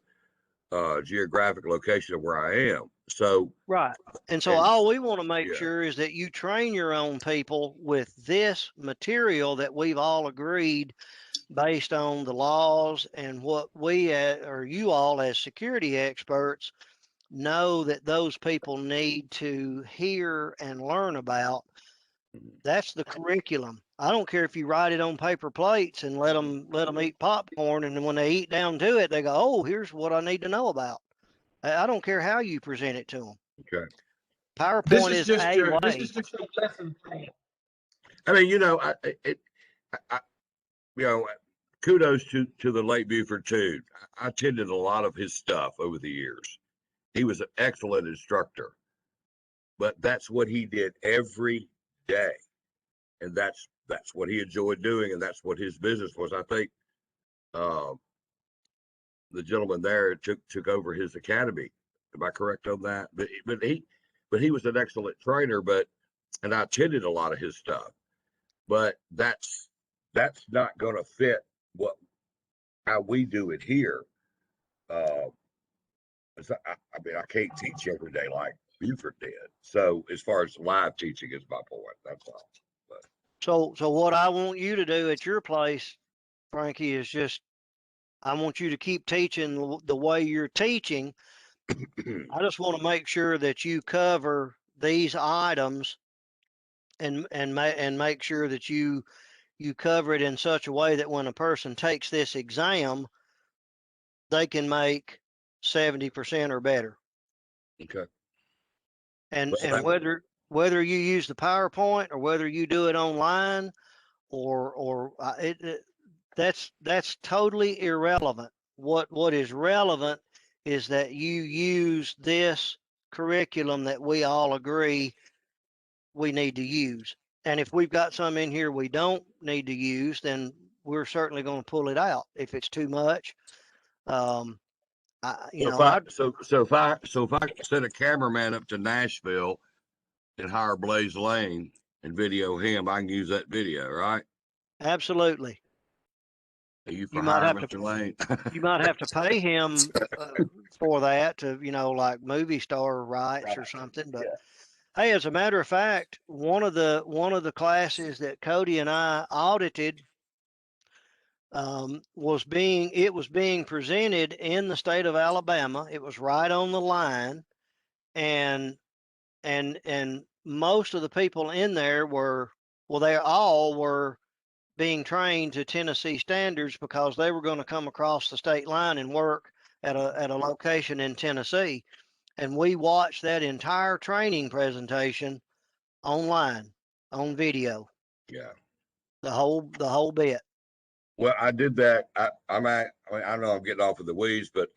geographic location of where I am. So right. And so all we want to make sure is that you train your own people with this material that we've all agreed based on the laws and what we or you all as security experts know that those people need to hear and learn about. That's the curriculum. I don't care if you write it on paper plates and let them eat popcorn, and then when they eat down to it, they go, oh, here's what I need to know about. I don't care how you present it to them. Okay. PowerPoint is just a way. This is just your lesson plan. I mean, kudos to the late Buford too. I attended a lot of his stuff over the years. He was an excellent instructor, but that's what he did every day, and that's what he enjoyed doing, and that's what his business was. I think the gentleman there took over his academy. Am I correct on that? But he was an excellent trainer. And I attended a lot of his stuff. But that's not going to fit how we do it here. I mean, I can't teach every day like Buford did. So as far as live teaching is my point. That's all. But. So what I want you to do at your place, Frankie, is just I want you to keep teaching the way you're teaching. I just want to make sure that you cover these items and make sure that you cover it in such a way that when a person takes this exam, they can make 70% or better. Okay. And Well, that- whether you use the PowerPoint or whether you do it online or that's totally irrelevant. What is relevant is that you use this curriculum that we all agree we need to use. And if we've got some in here we don't need to use, then we're certainly going to pull it out if it's too much. if I send a cameraman up to Nashville and hire Blaze Lane and video him, I can use that video, right? Absolutely. Are you for You might hiring have Mr. Lane? You might have to pay him for that to, like movie star rights or something. But hey, as a matter of fact, one of the classes that Cody and I audited was being presented in the state of Alabama. It was right on the line, and most of the people in there they all were being trained to Tennessee standards because they were going to come across the state line and work at a location in Tennessee. And we watched that entire training presentation online on video. Yeah. The whole bit. Well, I did that. I know I'm getting off of the weeds, but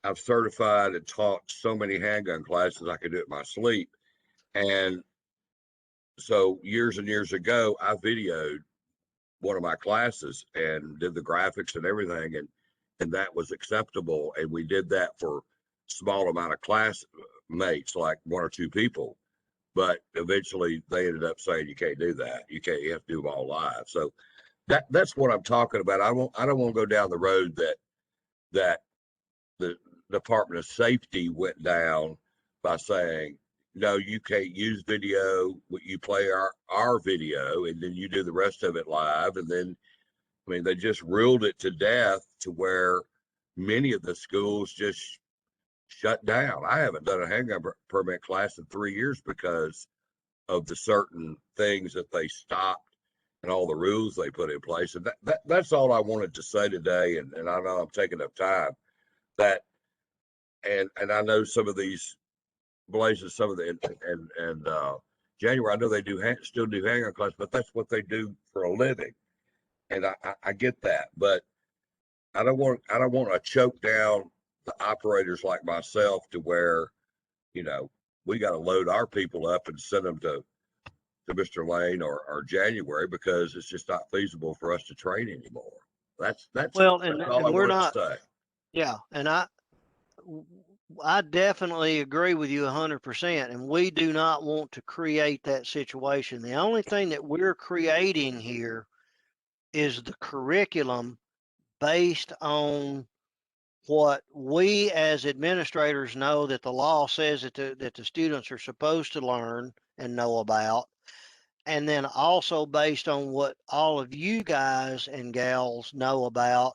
I've certified and taught so many handgun classes I could do it in my sleep. And so years and years ago, I videoed one of my classes and did the graphics and everything, and that was acceptable. And we did that for small amount of classmates, like one or two people. But eventually, they ended up saying you can't do that. You have to do them all live. So that's what I'm talking about. I don't want to go down the road that the Department of Safety went down by saying, no, you can't use video. You play our video, and then you do the rest of it live. And then, I mean, they just ruled it to death to where many of the schools just shut down. I haven't done a handgun permit class in 3 years because of the certain things that they stopped and all the rules they put in place. And that's all I wanted to say today. And I know I'm taking up time. That and I know some of these Blazes, some of the and January, I know they still do handgun class, but that's what they do for a living, and I get that, but I don't want to choke down the operators like myself to where, we got to load our people up and send them to Mr. Lane or January because it's just not feasible for us to train anymore. That's Well, that's and all I we're wanted not. to say. Yeah, and I definitely agree with you 100%. And we do not want to create that situation. The only thing that we're creating here is the curriculum based on what we as administrators know that the law says that the students are supposed to learn and know about. And then also based on what all of you guys and gals know about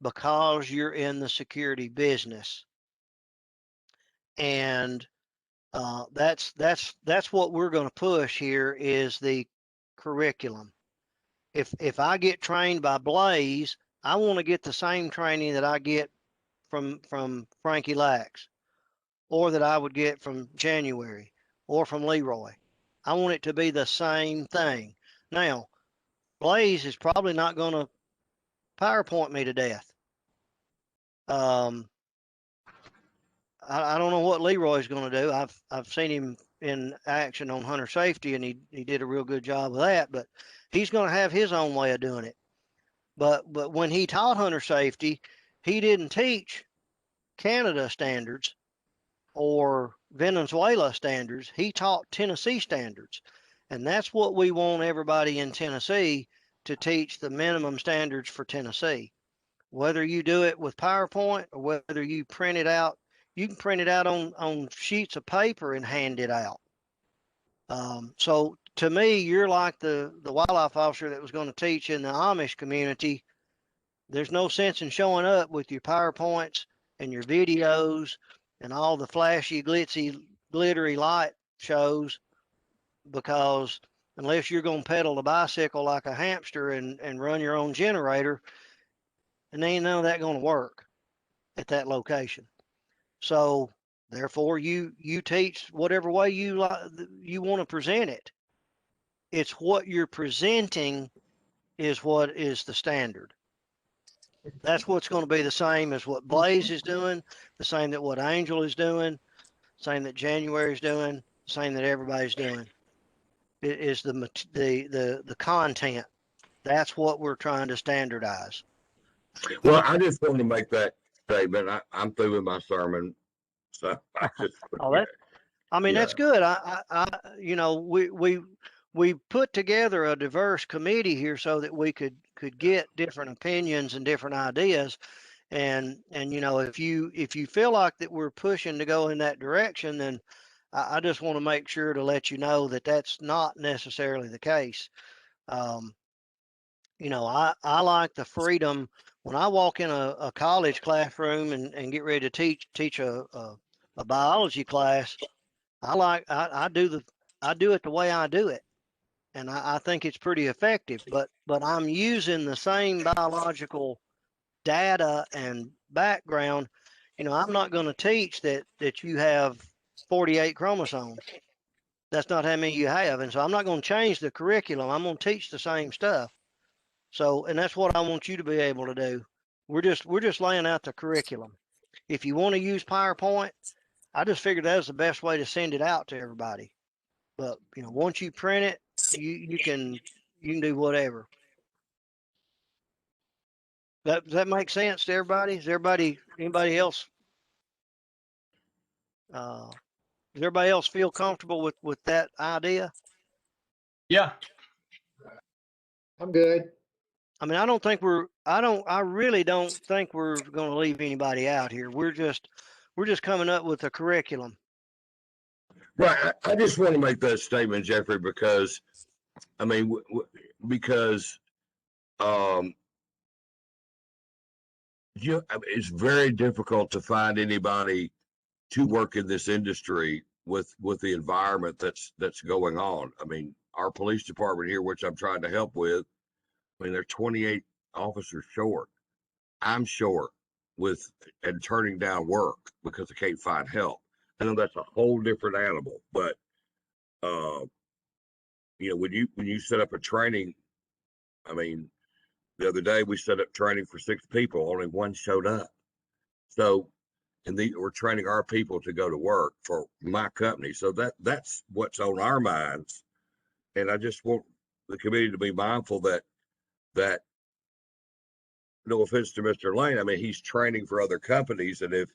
because you're in the security business. And that's what we're going to push here is the curriculum. If I get trained by Blaze, I want to get the same training that I get from Frankie Lax, or that I would get from January, or from Leroy. I want it to be the same thing. Now, Blaze is probably not going to PowerPoint me to death. I don't know what Leroy's going to do. I've seen him in action on hunter safety, and he did a real good job of that. But he's going to have his own way of doing it. But when he taught hunter safety, he didn't teach Canada standards or Venezuela standards. He taught Tennessee standards, and that's what we want everybody in Tennessee to teach, the minimum standards for Tennessee. Whether you do it with PowerPoint or whether you print it out, you can print it out on sheets of paper and hand it out. So to me, you're like the wildlife officer that was going to teach in the Amish community. There's no sense in showing up with your PowerPoints and your videos and all the flashy, glitzy, glittery light shows, because unless you're going to pedal the bicycle like a hamster and run your own generator, and ain't none of that going to work. at that location. So therefore you teach whatever way you want to present it. It's what you're presenting is what is the standard. That's what's going to be the same as what Blaze is doing, the same that what Angel is doing, same that January is doing, same that everybody's doing. It is the content. That's what we're trying to standardize. Well, I just wanted to make that statement. I'm through with my sermon, so I just. Oh, that, I mean, Yeah. that's good. You know, we put together a diverse committee here so that we could get different opinions and different ideas. And you know, if you feel like that we're pushing to go in that direction, then I just want to make sure to let you know that that's not necessarily the case. You know, I like the freedom when I walk in a college classroom and get ready to teach a biology class. I do it the way I do it, and I think it's pretty effective. But I'm using the same biological data and background. You know, I'm not going to teach that you have 48 chromosomes. That's not how many you have, and so I'm not going to change the curriculum. I'm going to teach the same stuff. So, and that's what I want you to be able to do. We're just laying out the curriculum. If you want to use PowerPoint, I just figured that was the best way to send it out to everybody. But you know, once you print it, you can do whatever. Does that make sense to everybody? Anybody else? Does everybody else feel comfortable with that idea? Yeah. I'm good. I mean, I really don't think we're going to leave anybody out here. We're just coming up with a curriculum. Right. I just want to make that statement, Jeffrey, because I mean, because it's very difficult to find anybody to work in this industry with the environment that's going on. I mean, our police department here, which I'm trying to help with, I mean, they're 28 officers short. I'm short and turning down work because I can't find help. I know that's a whole different animal, but you know, when you set up a training, I mean, the other day we set up training for 6 people, only 1 showed up. So, and we're training our people to go to work for my company. So that's what's on our minds. And I just want the committee to be mindful that no offense to Mr. Lane, I mean, he's training for other companies. And if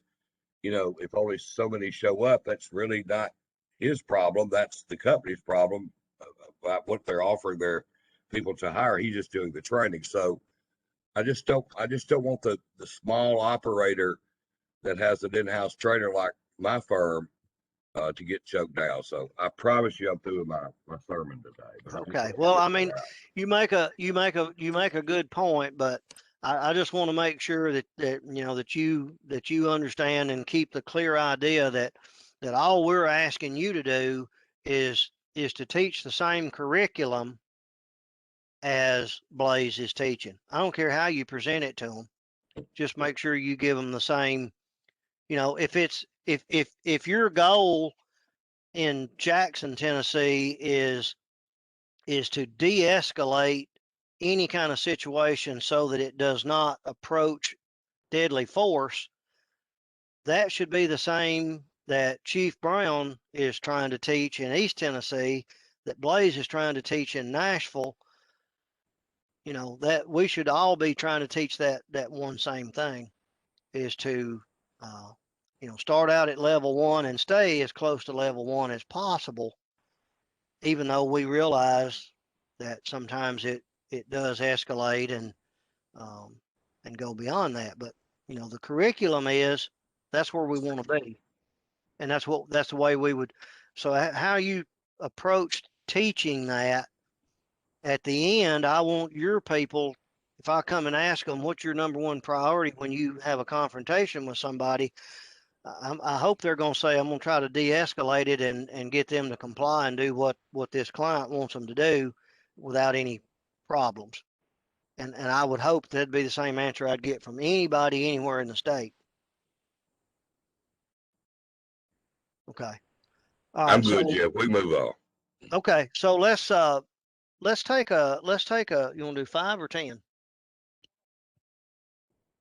only so many show up, that's really not his problem. That's the company's problem about what they're offering their people to hire. He's just doing the training. So I just don't want the small operator that has an in-house trainer like my firm to get choked down. So I promise you I'm through with my sermon today. Okay. Well, I mean, you make a good point, but I just want to make sure that you understand and keep the clear idea that all we're asking you to do is to teach the same curriculum as Blaze is teaching. I don't care how you present it to them. Just make sure you give them the same. You know, if your goal in Jackson, Tennessee is to de-escalate any kind of situation so that it does not approach deadly force, that should be the same that Chief Brown is trying to teach in East Tennessee, that Blaze is trying to teach in Nashville. You know, that we should all be trying to teach that one same thing, is to start out at level 1 and stay as close to level 1 as possible, even though we realize that sometimes it does escalate and go beyond that. But you know, the curriculum that's where we want to be, and that's the way we would. So how you approach teaching that, at the end, I want your people, if I come and ask them what's your number 1 priority when you have a confrontation with somebody, I hope they're going to say, I'm going to try to de-escalate it and get them to comply and do what this client wants them to do without any problems. And I would hope that'd be the same answer I'd get from anybody anywhere in the state. Okay. All I'm right. good, So, Jeff. We move on. okay. So let's take a, you want to do 5 or 10?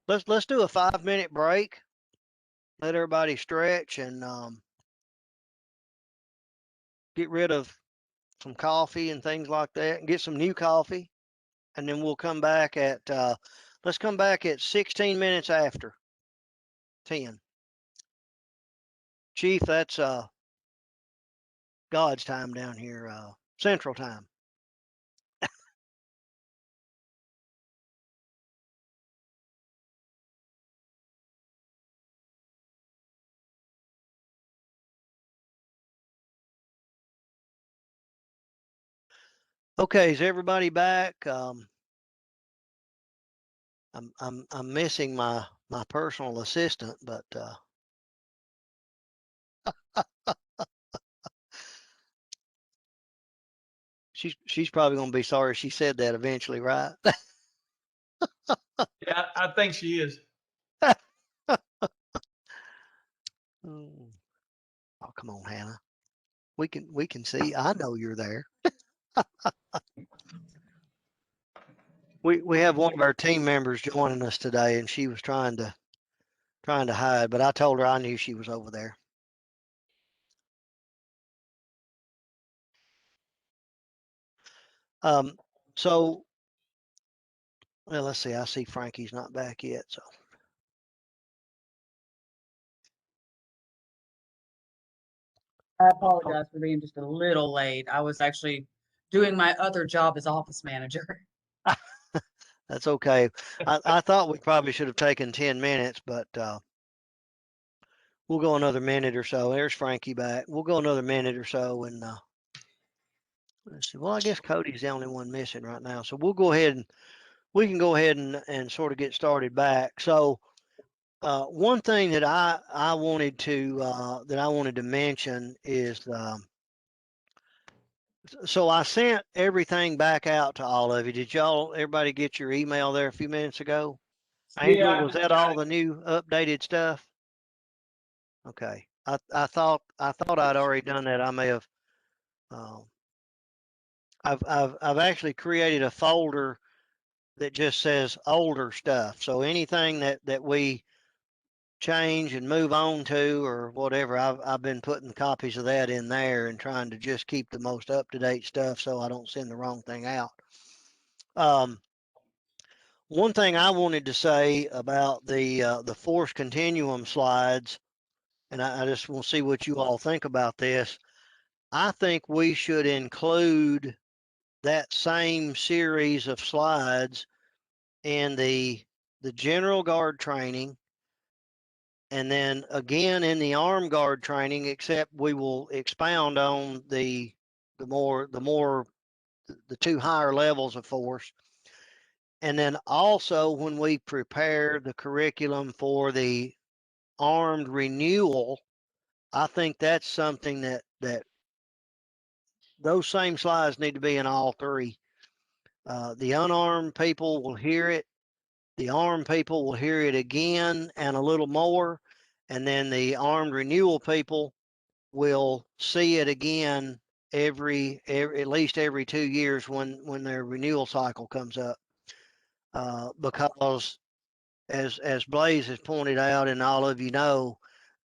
Let's do a 5-minute break. Let everybody stretch and get rid of some coffee and things like that, and get some new coffee, and then we'll come back at let's come back at 16 minutes after 10. Chief, that's God's time down here, Central Time. Okay, is everybody back? I'm missing my personal assistant, but she's probably gonna be sorry she said that eventually, right? Yeah, I think she is. Oh, come on, Hannah. We can see. I know you're there. We have one of our team members joining us today, and she was trying to hide, but I told her I knew she was over there. So, well, let's see. I see Frankie's not back yet, so. I apologize for being just a little late. I was actually doing my other job as office manager. That's okay. I thought we probably should have taken 10 minutes, but we'll go another minute or so. There's Frankie back. We'll go another minute or so, and let's see. Well, I guess Cody's the only one missing right now, so we'll go ahead and we can go ahead and sort of get started back. So, one thing that I wanted to mention is so I sent everything back out to all of you. Did everybody get your email there a few minutes ago? Angel, Yeah, was that all the new updated stuff? Okay. I thought I'd already done that. I may have. I've actually created a folder that just says older stuff. So anything that we change and move on to or whatever, I've been putting copies of that in there and trying to just keep the most up to date stuff so I don't send the wrong thing out. One thing I wanted to say about the force continuum slides, and I just want to see what you all think about this. I think we should include that same series of slides in the general guard training, and then again in the armed guard training, except we will expound on the two higher levels of force. And then also when we prepare the curriculum for the armed renewal, I think that's something that those same slides need to be in all three. The unarmed people will hear it. The armed people will hear it again and a little more. And then the armed renewal people will see it again every at least every 2 years when their renewal cycle comes up. Because as Blaze has pointed out, and all of you know,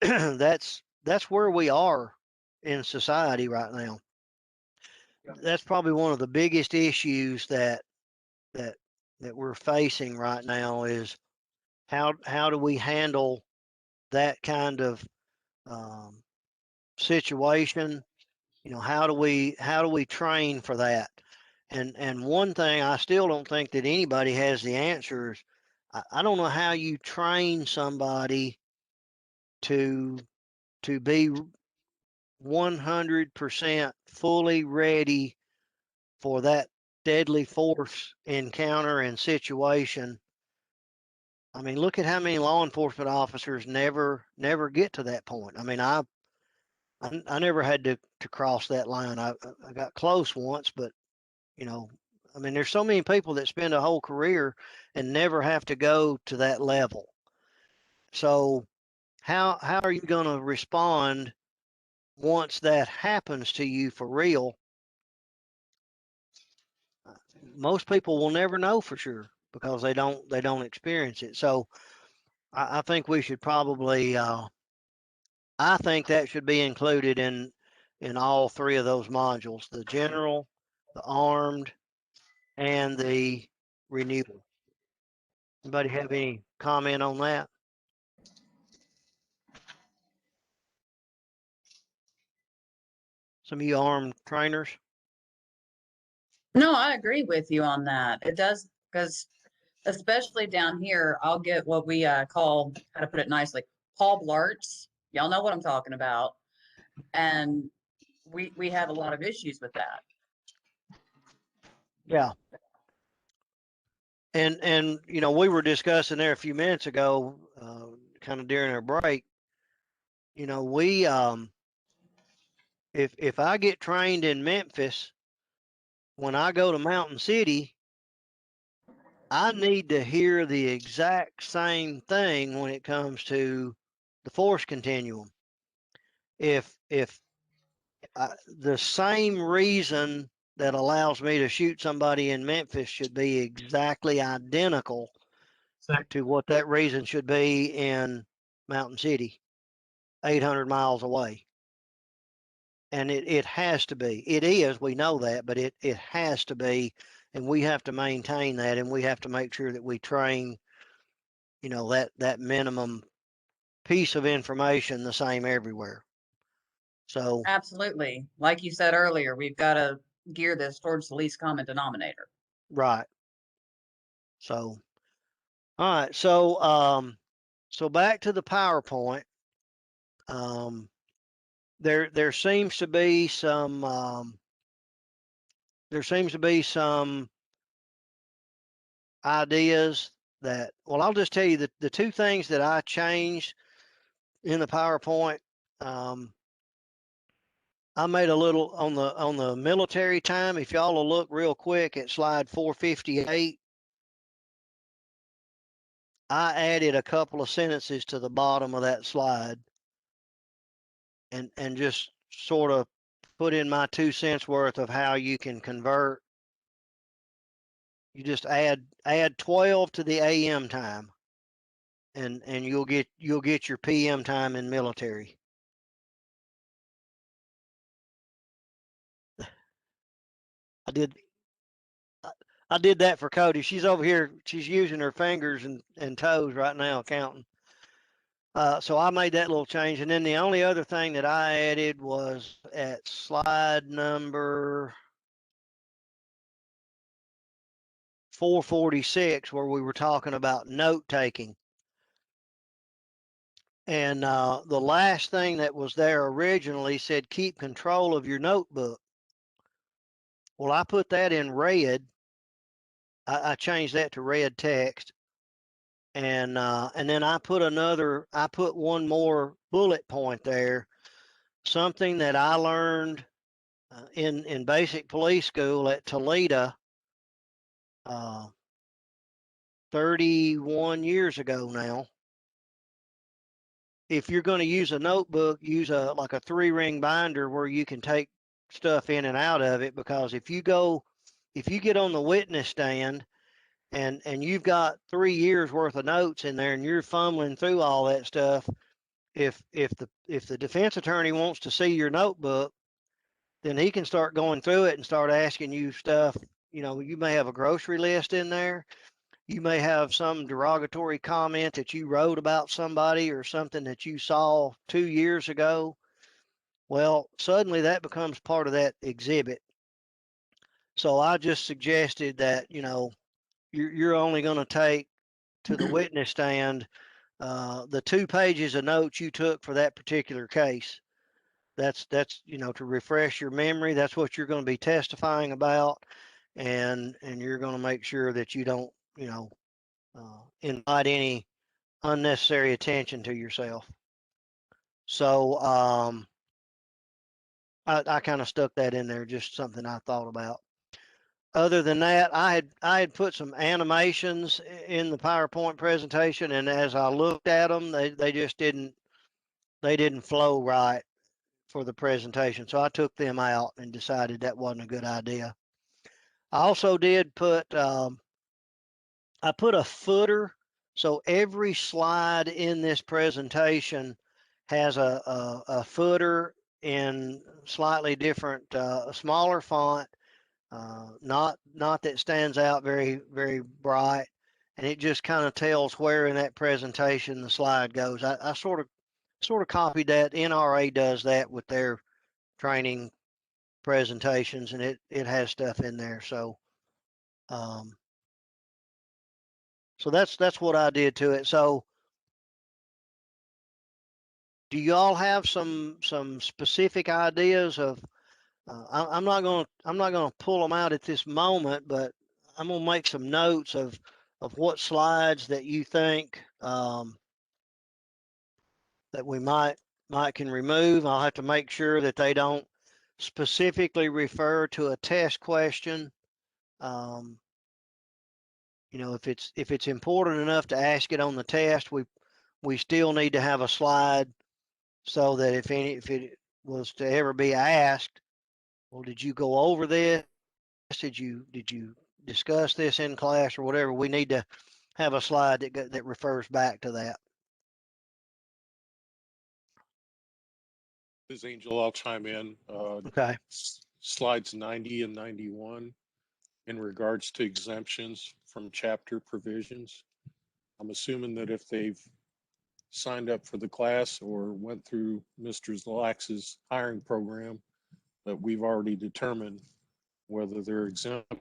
that's where we are in society right now. That's probably one of the biggest issues that we're facing right now is how do we handle that kind of situation? You know, how do we train for that? And one thing I still don't think that anybody has the answers. I don't know how you train somebody to be 100% fully ready for that deadly force encounter and situation. I mean, look at how many law enforcement officers never get to that point. I mean, I never had to cross that line. I got close once, but you know, I mean, there's so many people that spend a whole career and never have to go to that level. So how are you going to respond once that happens to you for real, most people will never know for sure because they don't experience it. So I think we should probably, I think that should be included in all three of those modules: the general, the armed, and the renewal. Anybody have any comment on that? Some of you armed trainers? No, I agree with you on that. It does, because especially down here, I'll get what we call, how to put it nicely, Paul Blarts. Y'all know what I'm talking about. And we have a lot of issues with that. Yeah. And you know, we were discussing there a few minutes ago, kind of during our break. You know, we if I get trained in Memphis, when I go to Mountain City, I need to hear the exact same thing when it comes to the force continuum. If the same reason that allows me to shoot somebody in Memphis should be exactly identical to what that reason should be in Mountain City, 800 miles away. And it has to be. It is, we know that, but it has to be, and we have to maintain that, and we have to make sure that we train, you know, that minimum piece of information the same everywhere. So Absolutely. Like you said earlier, we've got to gear this towards the least common denominator. right. So all right. So back to the PowerPoint. There seems to be some ideas that, well, I'll just tell you that the two things that I changed in the PowerPoint, I made a little on the military time. If y'all will look real quick at slide 458, I added a couple of sentences to the bottom of that slide and just sort of put in my 2 cents worth of how you can convert. You just add 12 to the AM time, and you'll get your PM time in military. I did that for Cody. She's over here. She's using her fingers and toes right now counting. So I made that little change, and then the only other thing that I added was at slide number 446, where we were talking about note taking. And the last thing that was there originally said keep control of your notebook. Well, I put that in red. I changed that to red text. And then I put one more bullet point there, something that I learned in basic police school at Toledo 31 years ago now. If you're going to use a notebook, use like a 3-ring binder where you can take stuff in and out of it, because if you get on the witness stand and you've got 3 years worth of notes in there and you're fumbling through all that stuff, if the defense attorney wants to see your notebook, then he can start going through it and start asking you stuff. You know, you may have a grocery list in there. You may have some derogatory comment that you wrote about somebody or something that you saw 2 years ago. Well, suddenly that becomes part of that exhibit. So I just suggested that, you know, you're only going to take to the witness stand the 2 pages of notes you took for that particular case. That's you know, to refresh your memory. That's what you're going to be testifying about, and you're going to make sure that you don't, you know, invite any unnecessary attention to yourself. So I kind of stuck that in there, just something I thought about. Other than that, I had put some animations in the PowerPoint presentation, and as I looked at them, they just didn't flow right. for the presentation. So I took them out and decided that wasn't a good idea. I also did put, I put a footer. So every slide in this presentation has a footer in slightly different, smaller font, not that stands out very, very bright. And it just kind of tells where in that presentation the slide goes. I sort of copied that. NRA does that with their training presentations, and it has stuff in there. So, so that's what I did to it. So, do y'all have some specific ideas of? I'm not gonna pull them out at this moment, but I'm gonna make some notes of what slides that you think that we might can remove. I'll have to make sure that they don't specifically refer to a test question. You know, if it's important enough to ask it on the test, we still need to have a slide so that if it was to ever be asked, well, did you go over this? Did you discuss this in class or whatever? We need to have a slide that refers back to that. This is Angel, I'll chime in. Okay. Slides 90 and 91 in regards to exemptions from chapter provisions. I'm assuming that if they've signed up for the class or went through Mr. Zlax's hiring program, that we've already determined whether they're exempt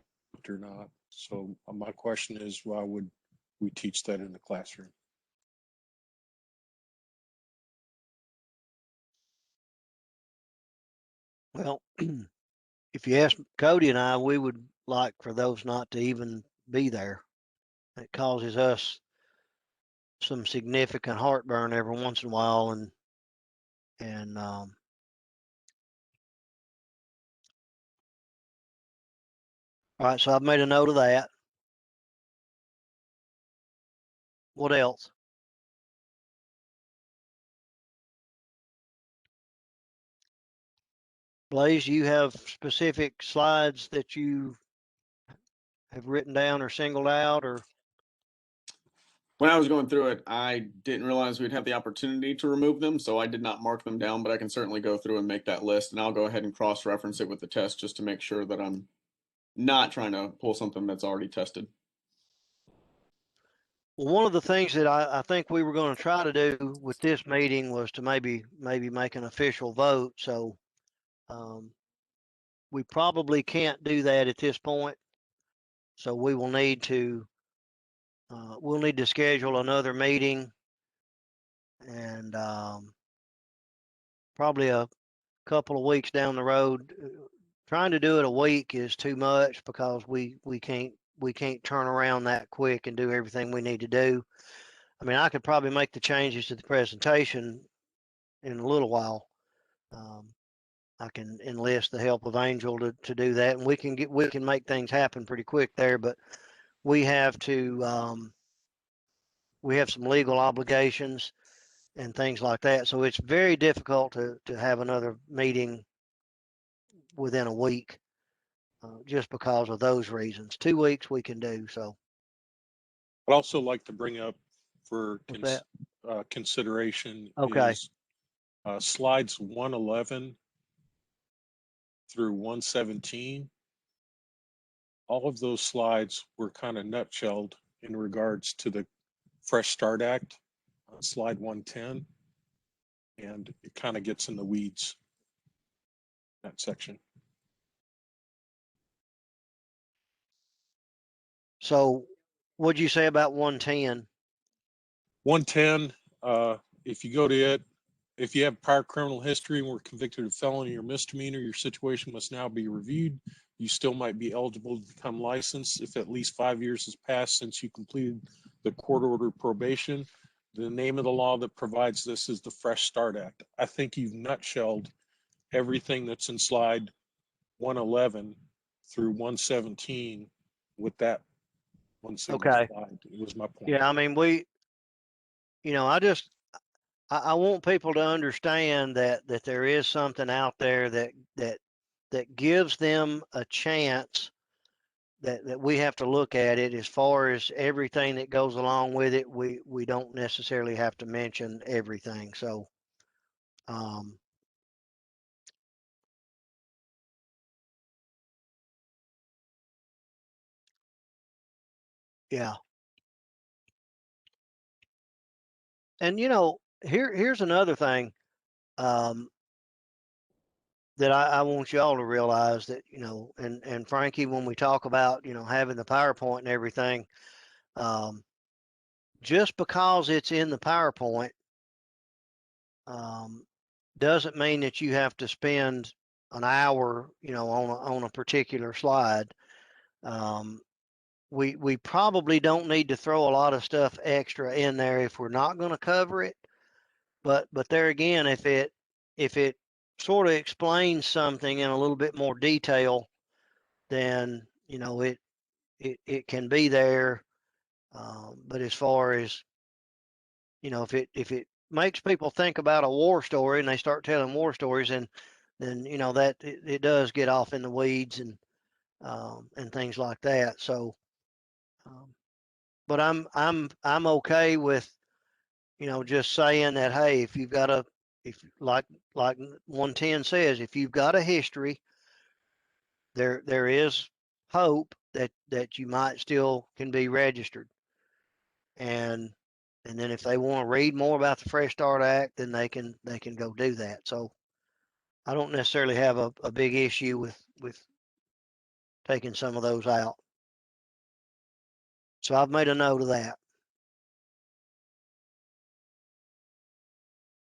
or not. So my question is, why would we teach that in the classroom? Well, if you ask Cody and I, we would like for those not to even be there. It causes us some significant heartburn every once in a while, and all right, so I've made a note of that. What else? Blaze, you have specific slides that you have written down or singled out, or? When I was going through it, I didn't realize we'd have the opportunity to remove them, so I did not mark them down, but I can certainly go through and make that list, and I'll go ahead and cross-reference it with the test just to make sure that I'm not trying to pull something that's already tested. Well, one of the things that I think we were going to try to do with this meeting was to maybe make an official vote. So we probably can't do that at this point. So we will need to we'll need to schedule another meeting, and probably a couple of weeks down the road. Trying to do it a week is too much because we can't turn around that quick and do everything we need to do. I mean, I could probably make the changes to the presentation in a little while. I can enlist the help of Angel to do that, and we can make things happen pretty quick there. But we have to we have some legal obligations and things like that, so it's very difficult to have another meeting within a week, just because of those reasons. 2 weeks we can do so. I'd also like to bring up for What's that? consideration Okay. is slides 111 through 117. All of those slides were kind of nutshelled in regards to the Fresh Start Act on slide 110, and it kind of gets in the weeds, that section. So what'd you say about 110? 110, if you go to it, if you have prior criminal history and were convicted of felony or misdemeanor, your situation must now be reviewed. You still might be eligible to become licensed if at least 5 years has passed since you completed the court-ordered probation. The name of the law that provides this is the Fresh Start Act. I think you've nutshelled everything that's in slide 111 through 117 with that one single Okay. slide. It was my point. Yeah, I mean, you know, I want people to understand that there is something out there that gives them a chance, that we have to look at it. As far as everything that goes along with it, we don't necessarily have to mention everything. So, yeah. And here's another thing, that I want y'all to realize, that, and Frankie, when we talk about, having the PowerPoint and everything, just because it's in the PowerPoint, doesn't mean that you have to spend an hour, on a particular slide. We probably don't need to throw a lot of stuff extra in there if we're not going to cover it. But there again, if it sort of explains something in a little bit more detail, then it can be there. But as far as, if it makes people think about a war story and they start telling war stories, and then that it does get off in the weeds and things like that. So, but I'm okay with, just saying that, hey, if you've got if like 110 says, if you've got a history, there is hope that you might still can be registered. And then if they want to read more about the Fresh Start Act, then they can go do that. So I don't necessarily have a big issue with taking some of those out. So I've made a note of that.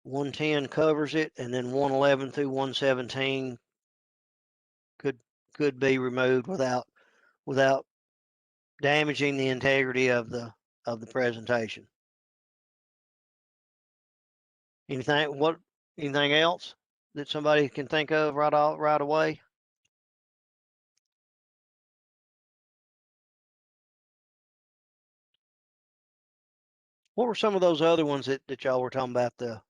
110 covers it, and then 111 through 117 could be removed without damaging the integrity of the presentation. Anything else that somebody can think of right away? What were some of those other ones that y'all were talking about? The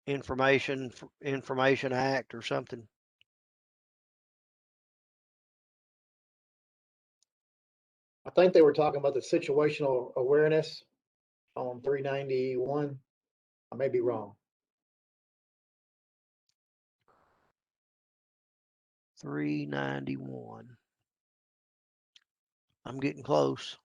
Information Act or something? I think they were talking about the situational awareness on 391. I may be wrong. 391. I'm getting close.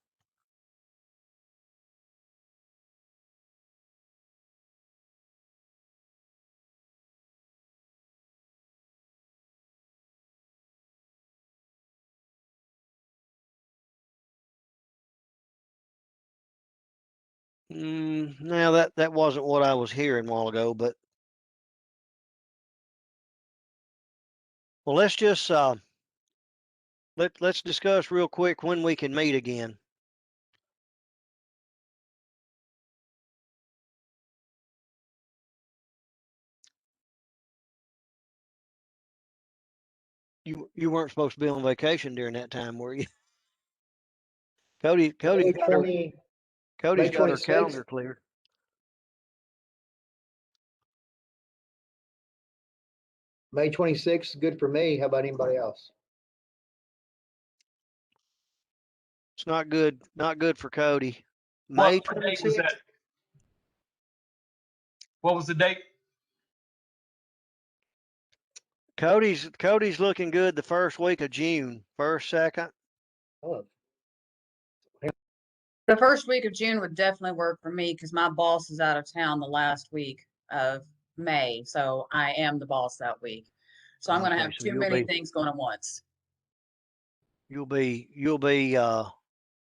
Now that wasn't what I was hearing a while ago, but well, let's just let's discuss real quick when we can meet again. You weren't supposed to be on vacation during that time, were you? Cody's May got her 26th. calendar cleared. May 26th, good for me. How about anybody else? It's not good for Cody. What May date was 26th. that? What was the date? Cody's looking good the first week of June, first, second. Oh, The first week of June would definitely work for me because my boss is out of town the last week of May. So I am the boss that week. So I'm going to Okay, have so too many things going at once. You'll be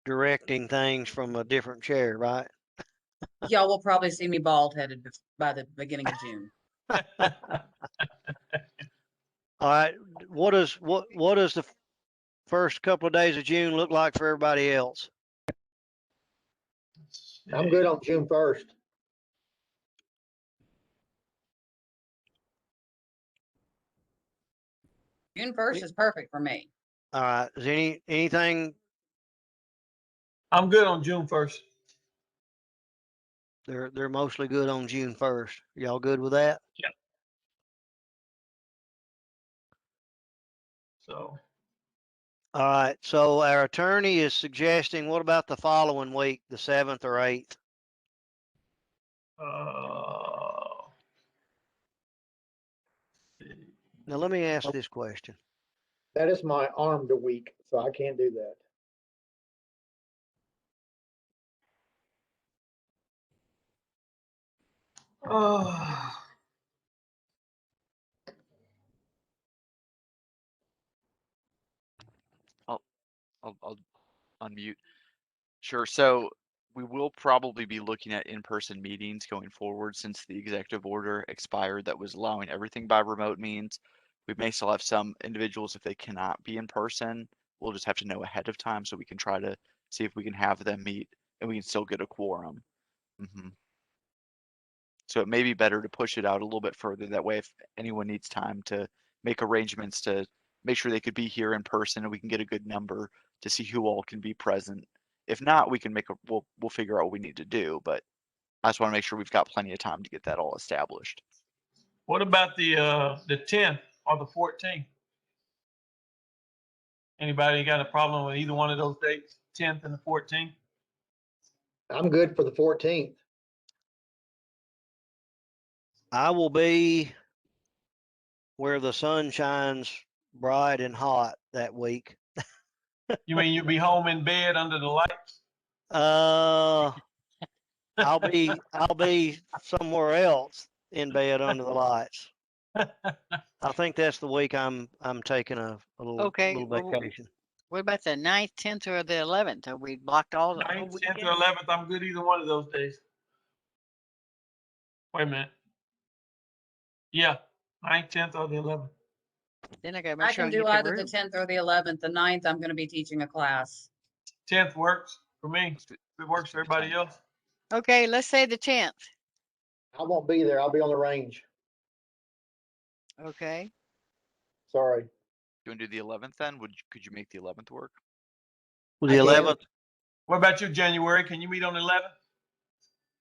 directing things from a different chair, right? Y'all will probably see me bald headed by the beginning of June. All right. What does the first couple of days of June look like for everybody else? I'm good on June 1st. June 1st is perfect for me. All right. Is anything? I'm good on June 1st. They're mostly good on June 1st. Y'all good with that? So, All right. So our attorney is suggesting, what about the following week, the 7th or 8th? Now let me ask this question. That is my armed week, so I can't do that. oh, I'll unmute. Sure. So we will probably be looking at in-person meetings going forward since the executive order expired that was allowing everything by remote means. We may still have some individuals if they cannot be in person. We'll just have to know ahead of time so we can try to see if we can have them meet and we can still get a quorum. So it may be better to push it out a little bit further. That way, if anyone needs time to make arrangements to make sure they could be here in person and we can get a good number to see who all can be present. If not, we can we'll figure out what we need to do, but I just want to make sure we've got plenty of time to get that all established. what about the 10th or the 14th? Anybody got a problem with either one of those dates, 10th and the 14th? I'm good for the 14th. I will be where the sun shines bright and hot that week. You mean you'll be home in bed under the lights? I'll be somewhere else in bed under the lights. I think that's the week I'm taking a little vacation. What about the 9th, 10th, or the 11th? Are we blocked all the whole 9th, 10th, weekend? or 11th, I'm good either one of those days. Wait a minute. Yeah, 9th, 10th, or the 11th. Then I gotta I make sure can I do get the either the room. 10th or the 11th. The 9th, I'm going to be teaching a class. 10th works for me. If it works for everybody else. Okay, let's say the 10th. I won't be there. I'll be on the range. Okay. Sorry. You want to do the 11th then? Could you make the 11th work? The 11th. What about you, January? Can you meet on the 11th?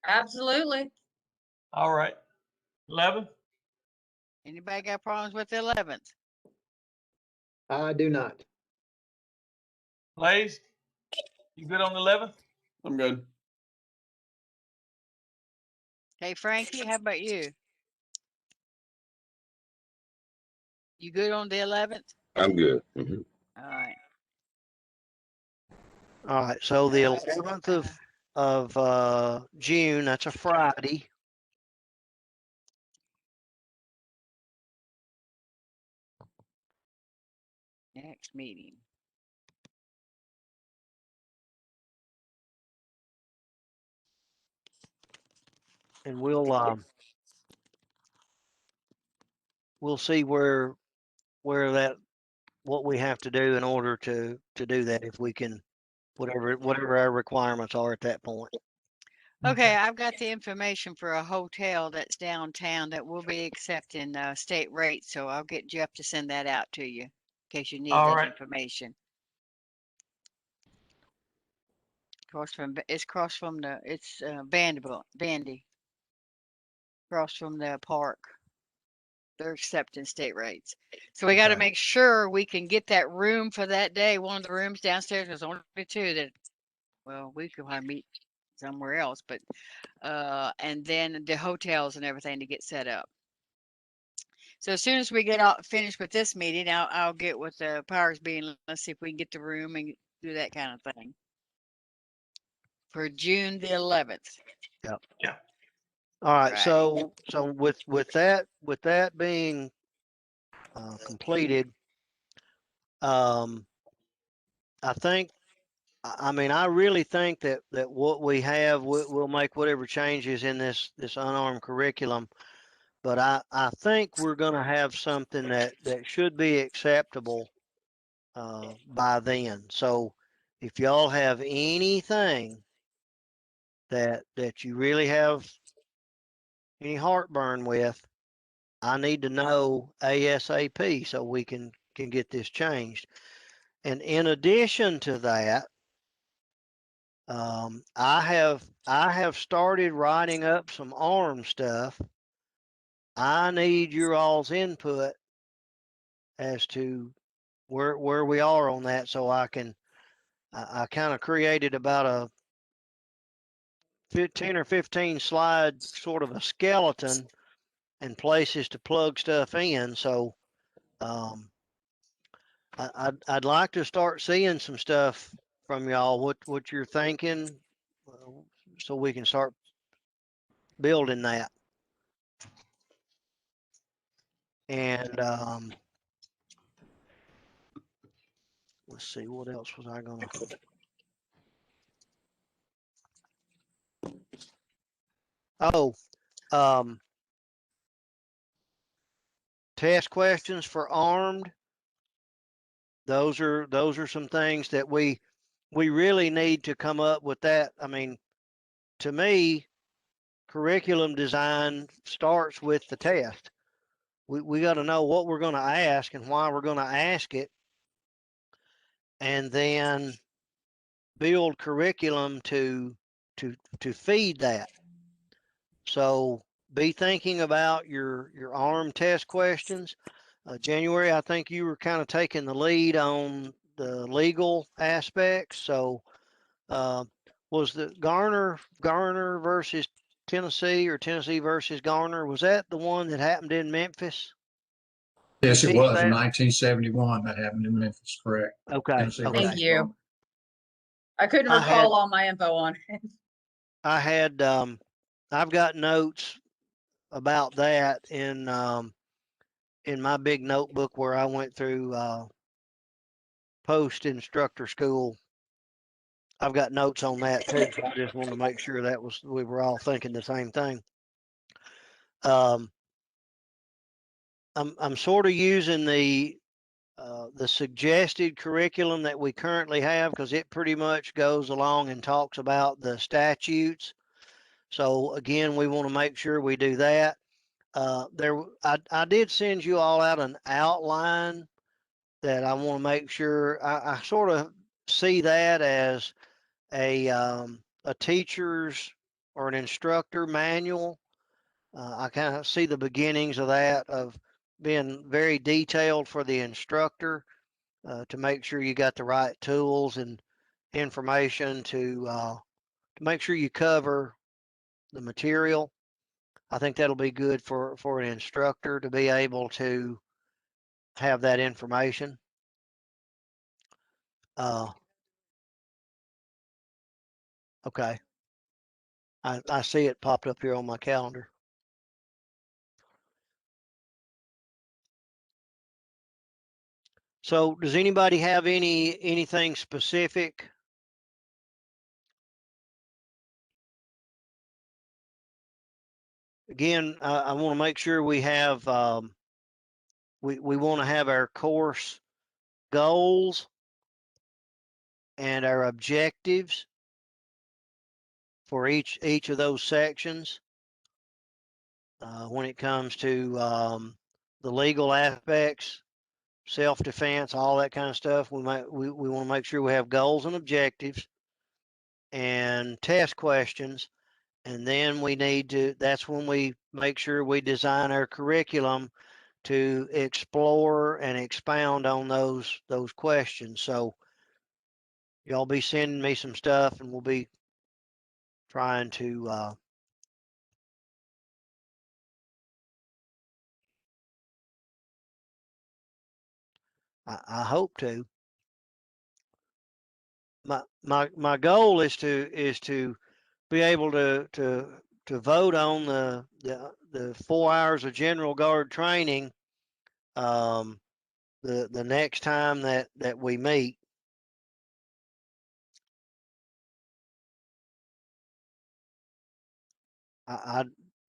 Absolutely. All right. 11th? Anybody got problems with the 11th? I do not. Lays, you good on the 11th? I'm good. Hey, Frankie, how about you? You good on the 11th? I'm good. All right. All right. So the 11th of June, that's a Friday. Next meeting. And we'll see where what we have to do in order to do that, if we can, whatever our requirements are at that point. Okay, I've got the information for a hotel that's downtown that will be accepting state rates, so I'll get Jeff to send that out to you in case you need All that right. information. It's across from it's Bandy, across from the park. They're accepting state rates, so we got to Okay. make sure we can get that room for that day. One of the rooms downstairs, there's only two that, well, we could probably meet somewhere else, but and then the hotels and everything to get set up. So as soon as we get out finished with this meeting, I'll get with the powers being. Let's see if we can get the room and do that kind of thing for June the 11th. Yep. Yeah. All right. Right. So with that being completed, I think, I mean, I really think that what we have, we'll make whatever changes in this unarmed curriculum, but I think we're going to have something that should be acceptable by then. So if y'all have anything that you really have any heartburn with, I need to know ASAP so we can get this changed. And in addition to that, I have started writing up some ARM stuff. I need your all's input as to where we are on that, so I kind of created about a 10 or 15 slide sort of a skeleton and places to plug stuff in. So I'd like to start seeing some stuff from y'all, what you're thinking, so we can start building that. And let's see, what else was I gonna? Oh, test questions for Armed. Those are some things that we really need to come up with that. I mean, to me, curriculum design starts with the test. We got to know what we're going to ask and why we're going to ask it, and then build curriculum to feed that. So be thinking about your ARM test questions. January, I think you were kind of taking the lead on the legal aspects. So was the Garner versus Tennessee, or Tennessee versus Garner, was that the one that happened in Memphis? Yes, it Repeat was in that. 1971 that happened in Memphis, correct? Okay. Tennessee Okay. Thank you. I couldn't I recall all my info on it. I had I've got notes about that in my big notebook where I went through post instructor school. I've got notes on that too. So I just wanted to make sure that we were all thinking the same thing. I'm sort of using the suggested curriculum that we currently have, because it pretty much goes along and talks about the statutes. So again, we want to make sure we do that. I did send you all out an outline that I want to make sure. I sort of see that as a teacher's or an instructor manual. I kind of see the beginnings of that, of being very detailed for the instructor, to make sure you got the right tools and information to make sure you cover the material. I think that'll be good for an instructor to be able to have that information. Okay. I see it popped up here on my calendar. So does anybody have anything specific? Again, I want to make sure we have, we want to have our course goals and our objectives for each of those sections. When it comes to the legal aspects, self-defense, all that kind of stuff, we want to make sure we have goals and objectives and test questions. And then we need to, that's when we make sure we design our curriculum to explore and expound on those questions. So y'all be sending me some stuff, and we'll be trying to I hope to. My goal is to be able to vote on the 4 hours of general guard training the next time that we meet.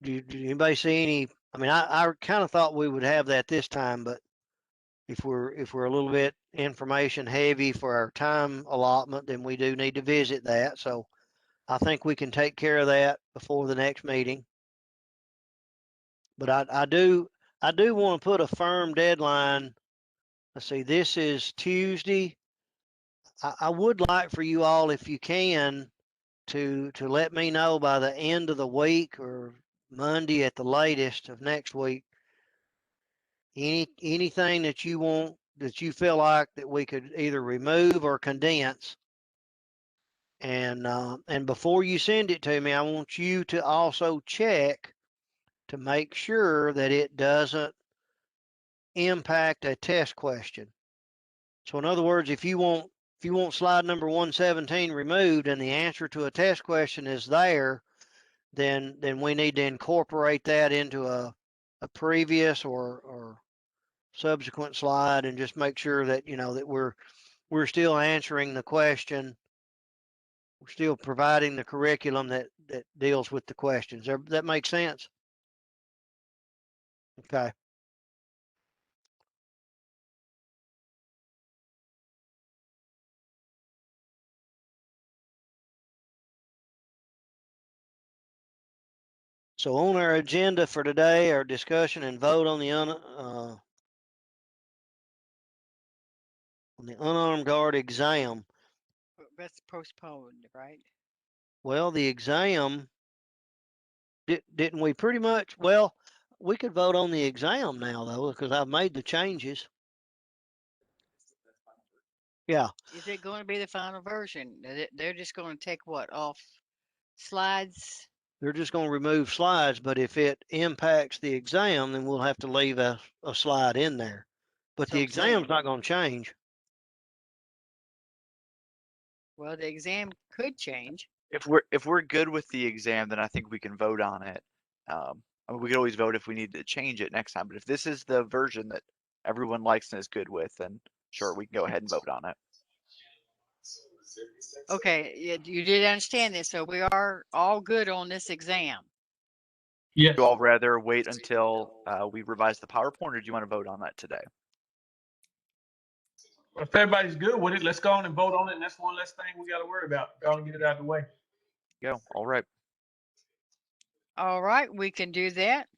Do anybody see any? I mean, I kind of thought we would have that this time, but if we're a little bit information heavy for our time allotment, then we do need to visit that. So I think we can take care of that before the next meeting. But I do want to put a firm deadline. Let's see, this is Tuesday. I would like for you all, if you can, to let me know by the end of the week or Monday at the latest of next week, anything that you want, that you feel like that we could either remove or condense. And before you send it to me, I want you to also check to make sure that it doesn't impact a test question. So in other words, if you want slide number 117 removed and the answer to a test question is there, then we need to incorporate that into a previous or subsequent slide and just make sure that, you know, that we're still answering the question. We're still providing the curriculum that deals with the questions. That makes sense? Okay. So on our agenda for today, our discussion and vote on the unarmed guard exam. That's postponed, right? Well, the exam, didn't we pretty much, well, we could vote on the exam now though, because I've made the changes. Yeah, Is it going to be the final version? They're just going to take what off slides? they're just going to remove slides, but if it impacts the exam, then we'll have to leave a slide in there. But the So- exam's not going to change. Well, the exam could change. If we're good with the exam, then I think we can vote on it. I mean, we could always vote if we need to change it next time. But if this is the version that everyone likes and is good with, then sure, we can go ahead and vote on it. Okay, you did understand this, so we are all good on this exam. Yes. Do you all rather wait until we revise the PowerPoint, or do you want to vote on that today? If everybody's good with it, let's go on and vote on it. And that's one less thing we got to worry about. Go and get it out of the way. Go. All right. All right, we can do that.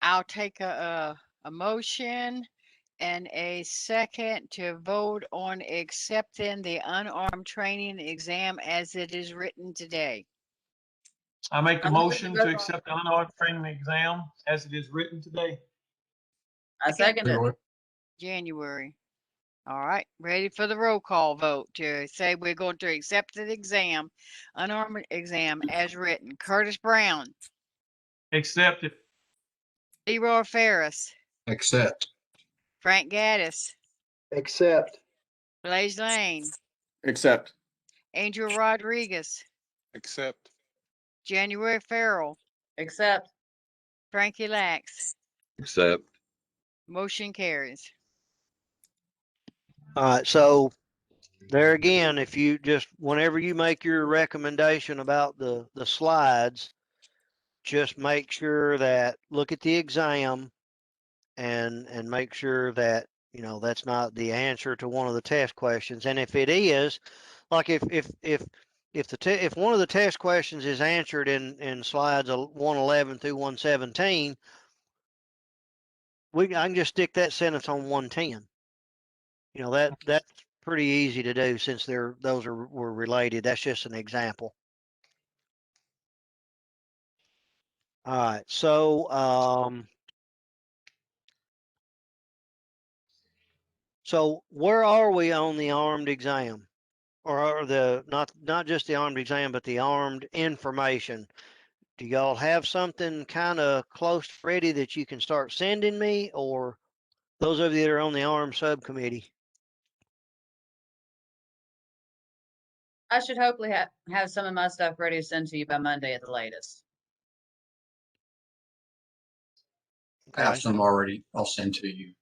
I'll take a motion and a second to vote on accepting the unarmed training exam as it is written today. I make a I'm gonna motion vote to on- accept the unarmed training exam as it is written today. I second it. January. All right, ready for the roll call vote to say we're going to accept the exam, unarmed exam as written. Curtis Brown, Accept it. Leroy Ferris, Accept. Frank Gaddis, Accept. Blaze Lane, Except. Angel Rodriguez, Accept. January Farrell, Accept. Frankie Lax. Except. Motion carries. All right, so there again, if you just, whenever you make your recommendation about the slides, just make sure that, look at the exam and make sure that, you know, that's not the answer to one of the test questions. And if it is, like if one of the test questions is answered in slides 111 through 117, I can just stick that sentence on 110. You know, that's pretty easy to do since were related. That's just an example. All right, so so where are we on the armed exam, or the not just the armed exam, but the armed information? Do y'all have something kind of close to ready that you can start sending me, or those of you that are on the armed subcommittee? I should hopefully have some of my stuff ready to send to you by Monday at the latest. I have Okay. some already. I'll send to you.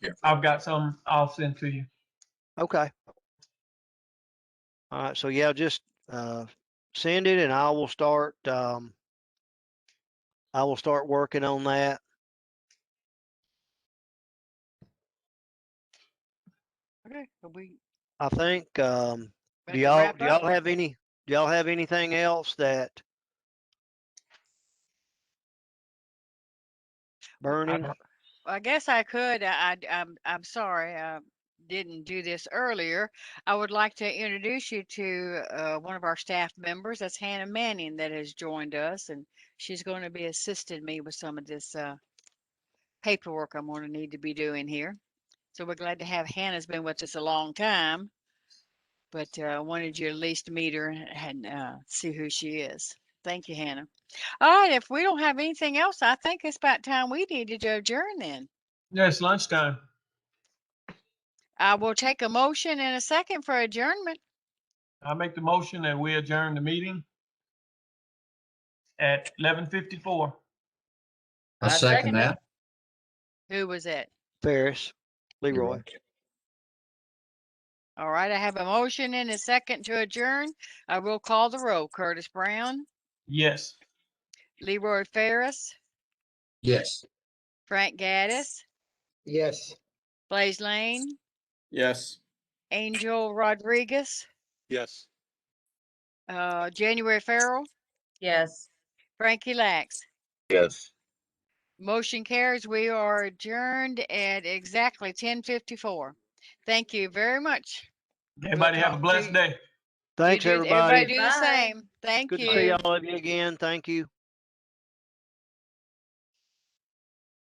Yeah. I've got some I'll send to you. Okay. All right. So yeah, just send it, and I will start. I will start working on that. Okay, so we I think. ready Do to y'all wrap do y'all up? have any? Do y'all have anything else that burning? I guess I could. I'm sorry. didn't do this earlier, I would like to introduce you to one of our staff members. That's Hannah Manning that has joined us, and she's going to be assisting me with some of this paperwork I'm going to need to be doing here. So we're glad to have Hannah's been with us a long time, but I wanted you to at least meet her and see who she is. Thank you, Hannah. All right, if we don't have anything else, I think it's about time we needed to adjourn then. Yeah, it's lunchtime. I will take a motion and a second for adjournment. I make the motion that we adjourn the meeting at 11:54. I second that. Who was it? Ferris, Leroy. All right, I have a motion and a second to adjourn. I will call the roll. Curtis Brown, Yes. Leroy Ferris, Yes. Frank Gaddis, Yes. Blaze Lane, Yes. Angel Rodriguez, Yes. January Farrell, Yes. Frankie Lax. Yes. Motion carries. We are adjourned at exactly 10:54. Thank you very much. Everybody have a talk to blessed you. day. Thanks, You do, everybody. everybody do the Bye. same. Thank Good you. to see all of you again. Thank you.